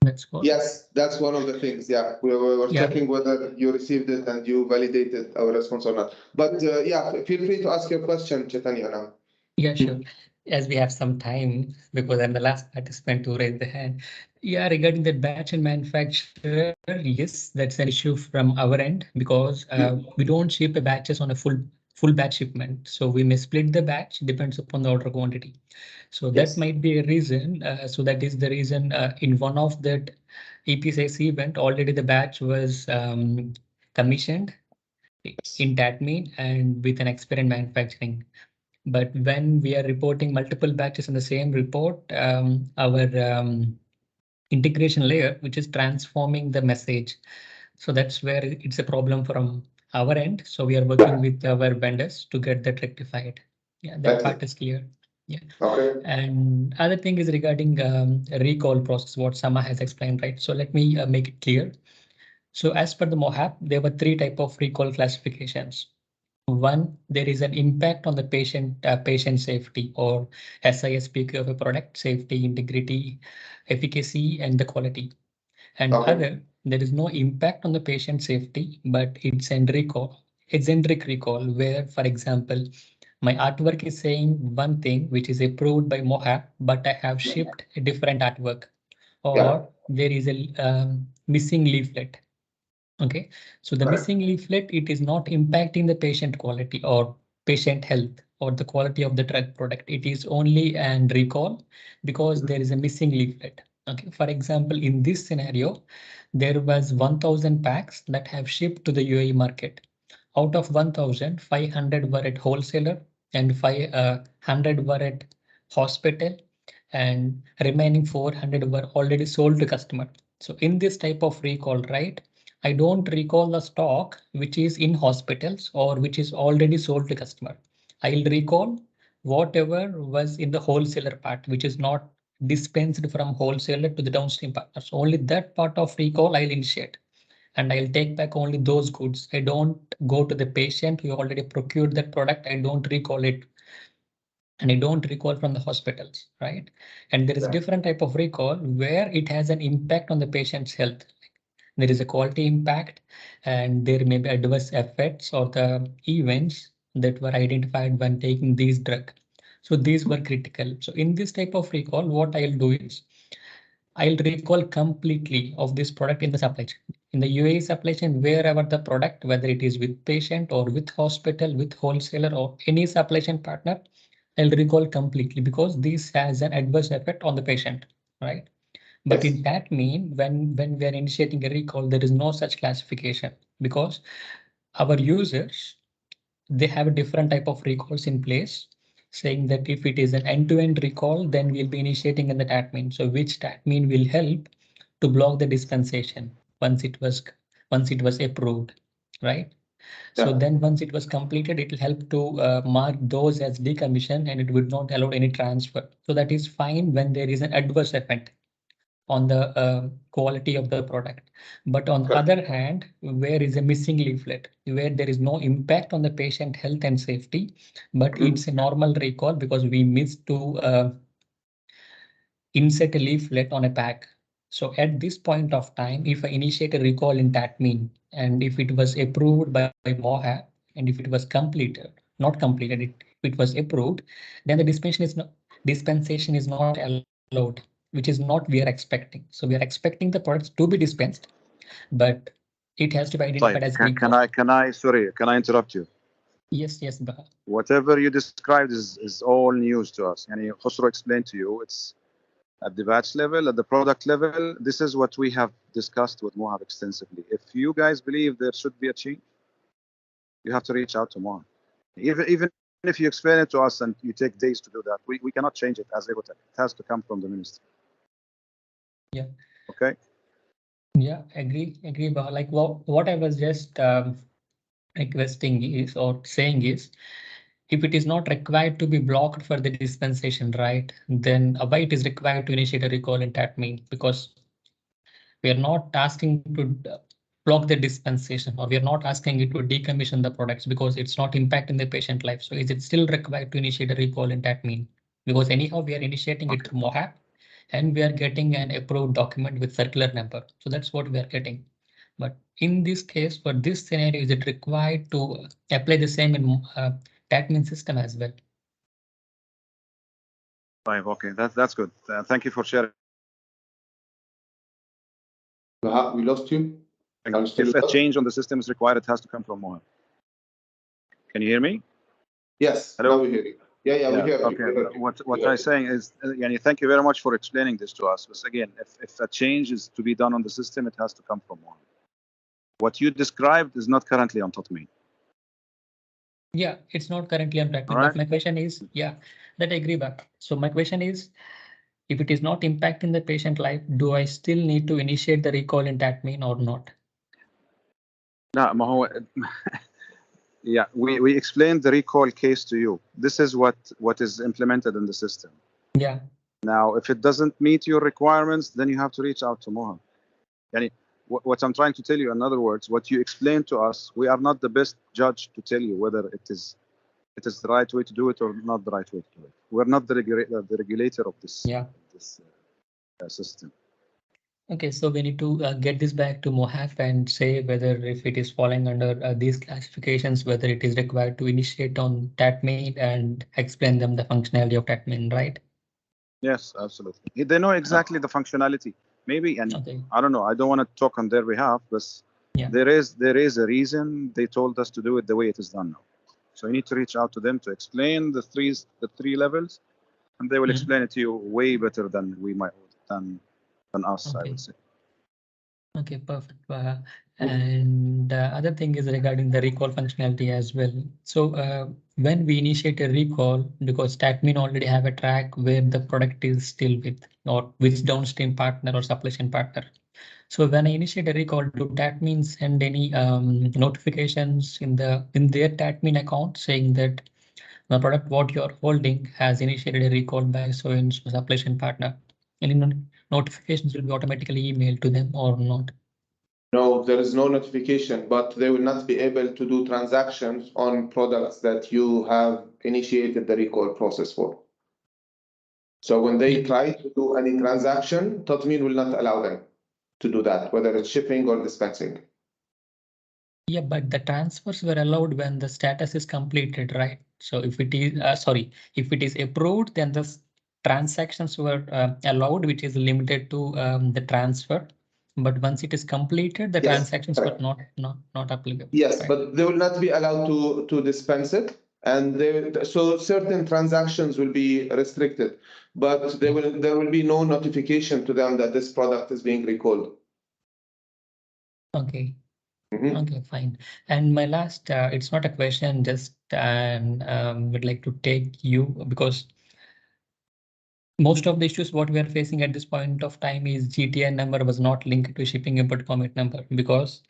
that's what. Yes, that's one of the things. Yeah, we were Yeah. checking whether you received it and you validated our response or not. But yeah, feel free to ask your question, Chaitanya, now. Yeah, sure. As we have some time, because I'm the last participant to raise the hand. Yeah, regarding the batch and manufacturer, yes, that's an issue from our end, because we don't ship the batches on a full batch shipment. So we may split the batch, depends upon the order quantity. So that might be a reason. So that is the reason in one of that EPCC event, already the batch was commissioned in Tatmeen and with an expert in manufacturing. But when we are reporting multiple batches in the same report, our integration layer, which is transforming the message. So that's where it's a problem from our end. So we are working with our vendors to get that rectified. Yeah, that part is clear. Yeah. Okay. And other thing is regarding recall process, what Sama has explained, right? So let me make it clear. So as per the MOHAP, there were 3 type of recall classifications. One, there is an impact on the patient safety, or SISPQ of a product: safety, integrity, efficacy, and the quality. And other, there is no impact on the patient safety, but it's a generic recall, where, for example, my artwork is saying one thing which is approved by MOHAP, but I have shipped a different artwork, or there is a missing leaflet. Okay, so the missing leaflet, it is not impacting the patient quality or patient health or the quality of the drug product. It is only an recall because there is a missing leaflet. Okay, for example, in this scenario, there was 1,000 packs that have shipped to the UAE market. Out of 1,000, 500 were at wholesaler and 500 were at hospital, and remaining 400 were already sold to customer. So in this type of recall, right, I don't recall the stock which is in hospitals or which is already sold to customer. I'll recall whatever was in the wholesaler part, which is not dispensed from wholesaler to the downstream partners. Only that part of recall I'll initiate, and I'll take back only those goods. I don't go to the patient who already procured that product. I don't recall it, and I don't recall from the hospitals, right? And there is different type of recall where it has an impact on the patient's health. There is a quality impact, and there may be adverse effects or the events that were identified when taking these drug. So these were critical. So in this type of recall, what I'll do is I'll recall completely of this product in the supply chain. In the UAE supply chain, wherever the product, whether it is with patient or with hospital, with wholesaler or any supply chain partner, I'll recall completely, because this has an adverse effect on the patient, right? But in that mean, when we are initiating a recall, there is no such classification, because our users, they have a different type of recalls in place, saying that if it is an end-to-end recall, then we'll be initiating in the Tatmeen. So which Tatmeen will help to block the dispensation once it was approved, right? So then once it was completed, it will help to mark those as decommission, and it would not allow any transfer. So that is fine when there is an adverse effect. on the quality of the product. But on the other hand, where is a missing leaflet, where there is no impact on the patient health and safety, but it's a normal recall because we missed to insert a leaflet on a pack. So at this point of time, if I initiate a recall in Tatmeen, and if it was approved by MOHAP, and if it was completed, not completed, it was approved, then the dispensation is not allowed, which is not we are expecting. So we are expecting the products to be dispensed, but it has to be identified as recall. Can I interrupt you? Yes, Baha. Whatever you described is all news to us. And Khosrow explained to you, it's at the batch level, at the product level. This is what we have discussed with Mohab extensively. If you guys believe there should be a change, you have to reach out to Mohab. Even if you explain it to us and you take days to do that, we cannot change it as Ecotech. It has to come from the ministry. Yeah. Okay. Yeah, agree. But like what I was just requesting is or saying is, if it is not required to be blocked for the dispensation, right, then why it is required to initiate a recall in Tatmeen? Because we are not asking to block the dispensation, or we are not asking it to decommission the products because it's not impacting the patient life. So is it still required to initiate a recall in Tatmeen? Because anyhow, we are initiating it through MOHAP, and we are getting an approved document with circular number. So that's what we are getting. But in this case, for this scenario, is it required to apply the same in Tatmeen system as well? Right. Okay. That's good. Thank you for sharing. We lost you. If a change on the system is required, it has to come from Mohab. Can you hear me? Yes. Hello? Now we hear you. Yeah, we hear you. Okay. What I'm saying is, thank you very much for explaining this to us. But again, if a change is to be done on the system, it has to come from Mohab. What you described is not currently on Tatmeen. Yeah, it's not currently on Tatmeen. But my question is, yeah, that I agree back. So my question is, if it is not impacting the patient life, do I still need to initiate the recall in Tatmeen or not? No, yeah, we explained the recall case to you. This is what is implemented in the system. Yeah. Now, if it doesn't meet your requirements, then you have to reach out to Mohab. Yani, what I'm trying to tell you, in other words, what you explained to us, we are not the best judge to tell you whether it is the right way to do it or not the right way to do it. We're not the regulator of this, system. Okay, so we need to get this back to MOHAP and say whether if it is falling under these classifications, whether it is required to initiate on Tatmeen and explain them the functionality of Tatmeen, right? Yes, absolutely. They know exactly the functionality. Maybe, and I don't know, I don't want to talk on their behalf, but there is a reason they told us to do it the way it is done now. So you need to reach out to them to explain the three levels, and they will explain it to you way better than we might than us, I would say. Okay, perfect. And the other thing is regarding the recall functionality as well. So when we initiate a recall, because Tatmeen already have a track where the product is still with or which downstream partner or supply chain partner. So when I initiate a recall, do Tatmeen send any notifications in their Tatmeen account saying that the product what you're holding has initiated a recall by so and so supply chain partner? Any notifications will be automatically emailed to them or not? No, there is no notification, but they will not be able to do transactions on products that you have initiated the recall process for. So when they try to do any transaction, Tatmeen will not allow them to do that, whether it's shipping or dispensing. Yeah, but the transfers were allowed when the status is completed, right? So if it is, if it is approved, then the transactions were allowed, which is limited to the transfer. But once it is completed, the transactions were not applicable. Yes, but they will not be allowed to dispense it, and so certain transactions will be restricted, but there will be no notification to them that this product is being recalled. Okay. Okay, fine. And my last, it's not a question, just would like to take you because most of the issues what we are facing at this point of time is GTN number was not linked to shipping import permit number because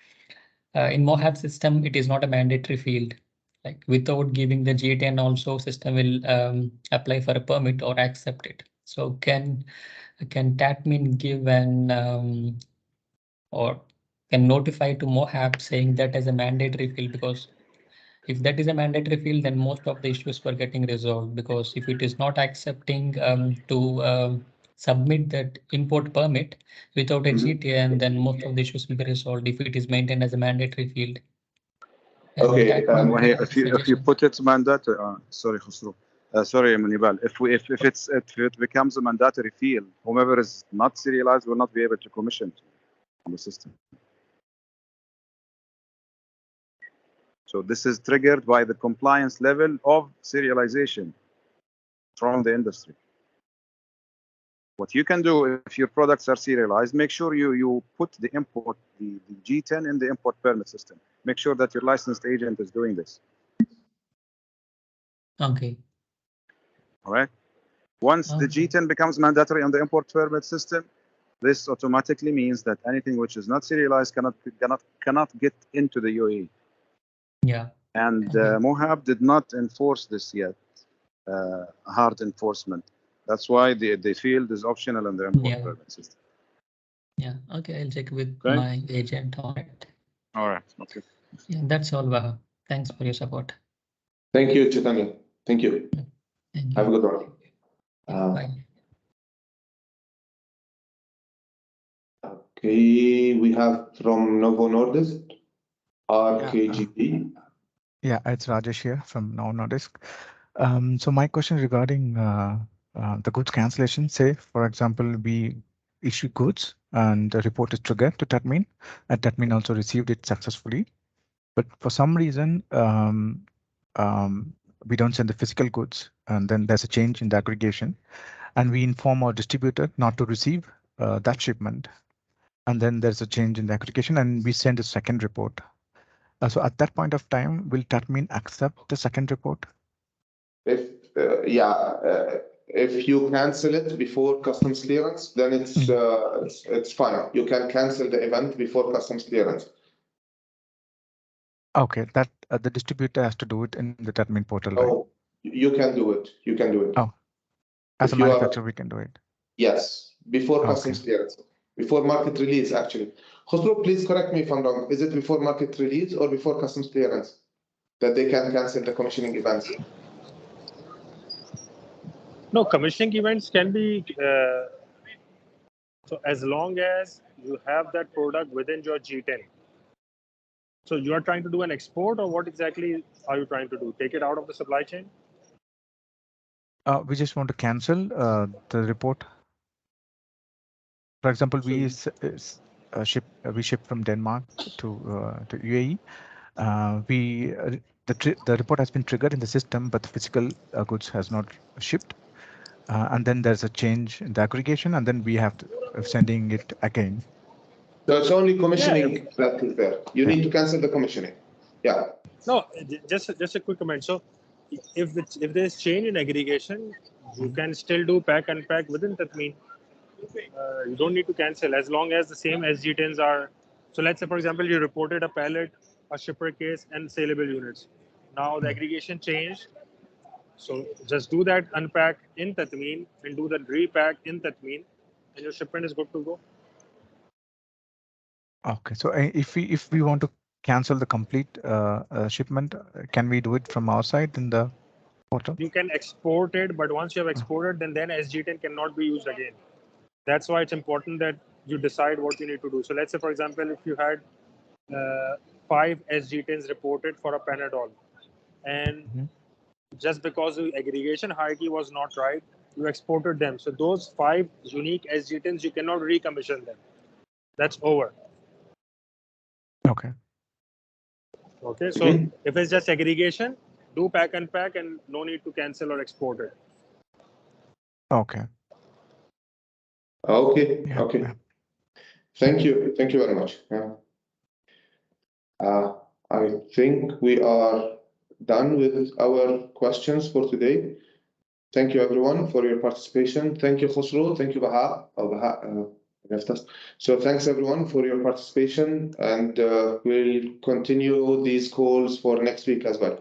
in MOHAP system, it is not a mandatory field. Like without giving the GTN also system will apply for a permit or accept it. So can Tatmeen give an or can notify to MOHAP saying that as a mandatory field? Because if that is a mandatory field, then most of the issues were getting resolved. Because if it is not accepting to submit that import permit without a GTN, then most of the issues will be resolved if it is maintained as a mandatory field. And Okay. If you put it mandatory, sorry, Khusro. Sorry, Munibal. If it becomes a mandatory field, whomever is not serialized will not be able to commission on the system. So this is triggered by the compliance level of serialization from the industry. What you can do if your products are serialized, make sure you put the import, the G10 in the import permit system. Make sure that your licensed agent is doing this. Okay. All right. Once the G10 becomes mandatory on the import permit system, this automatically means that anything which is not serialized cannot get into the UAE. Yeah. And MOHAB did not enforce this yet, hard enforcement. That's why the field is optional in the import permit system. Yeah. Okay. I'll check with my agent on it. All right. Okay. Yeah, that's all, Baha. Thanks for your support. Thank you, Chaitanya. Thank you. Thank Have a good one. Bye. Okay, we have from Novo Nordisk, RKGP. Yeah, it's Rajesh here from Novo Nordisk. So my question regarding the goods cancellation, say, for example, we issue goods and the report is triggered to Tatmeen, and Tatmeen also received it successfully. But for some reason, we don't send the physical goods, and then there's a change in the aggregation, and we inform our distributor not to receive that shipment. And then there's a change in the aggregation, and we send a second report. So at that point of time, will Tatmeen accept the second report? If you cancel it before customs clearance, then it's fine. You can cancel the event before customs clearance. Okay, that the distributor has to do it in the Tatmeen portal, right? Oh, you can do it. You can do it. Oh, as If a you manufacturer, we can do it. Yes, before customs clearance, before market release, actually. Khosrow, please correct me if I'm wrong. Is it before market release or before customs clearance that they can cancel the commissioning events? No, commissioning events can be, so as long as you have that product within your G10. So you are trying to do an export, or what exactly are you trying to do? Take it out of the supply chain? We just want to cancel the report. For example, we ship from Denmark to UAE. The report has been triggered in the system, but the physical goods has not shipped. And then there's a change in the aggregation, and then we have to sending it again. So it's only commissioning that is there. You need to cancel the commissioning. Yeah. No, just a quick comment. So if there's change in aggregation, you can still do pack and pack within Tatmeen. You don't need to cancel as long as the same SG10s are. So let's say, for example, you reported a pallet, a shipper case, and saleable units. Now the aggregation changed. So just do that unpack in Tatmeen and do the repack in Tatmeen, and your shipment is good to go. Okay, so if we want to cancel the complete shipment, can we do it from our side in the portal? You can export it, but once you have exported, then SG10 cannot be used again. That's why it's important that you decide what you need to do. So let's say, for example, if you had 5 SG10s reported for a Panadol, and just because the aggregation hierarchy was not right, you exported them. So those 5 unique SG10s, you cannot recommission them. That's over. Okay. Okay, so if it's just aggregation, do pack and pack, and no need to cancel or export it. Okay. Okay. Yeah. Okay. Thank you. Thank you very much. Yeah. I think we are done with our questions for today. Thank you, everyone, for your participation. Thank you, Khosrow. Thank you, Baha. Left us. So thanks, everyone, for your participation, and we'll continue these calls for next week as well.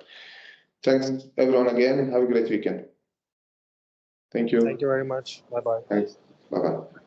Thanks, everyone, again. Have a great weekend. Thank you. Thank you very much. Bye bye. Thanks. Bye bye.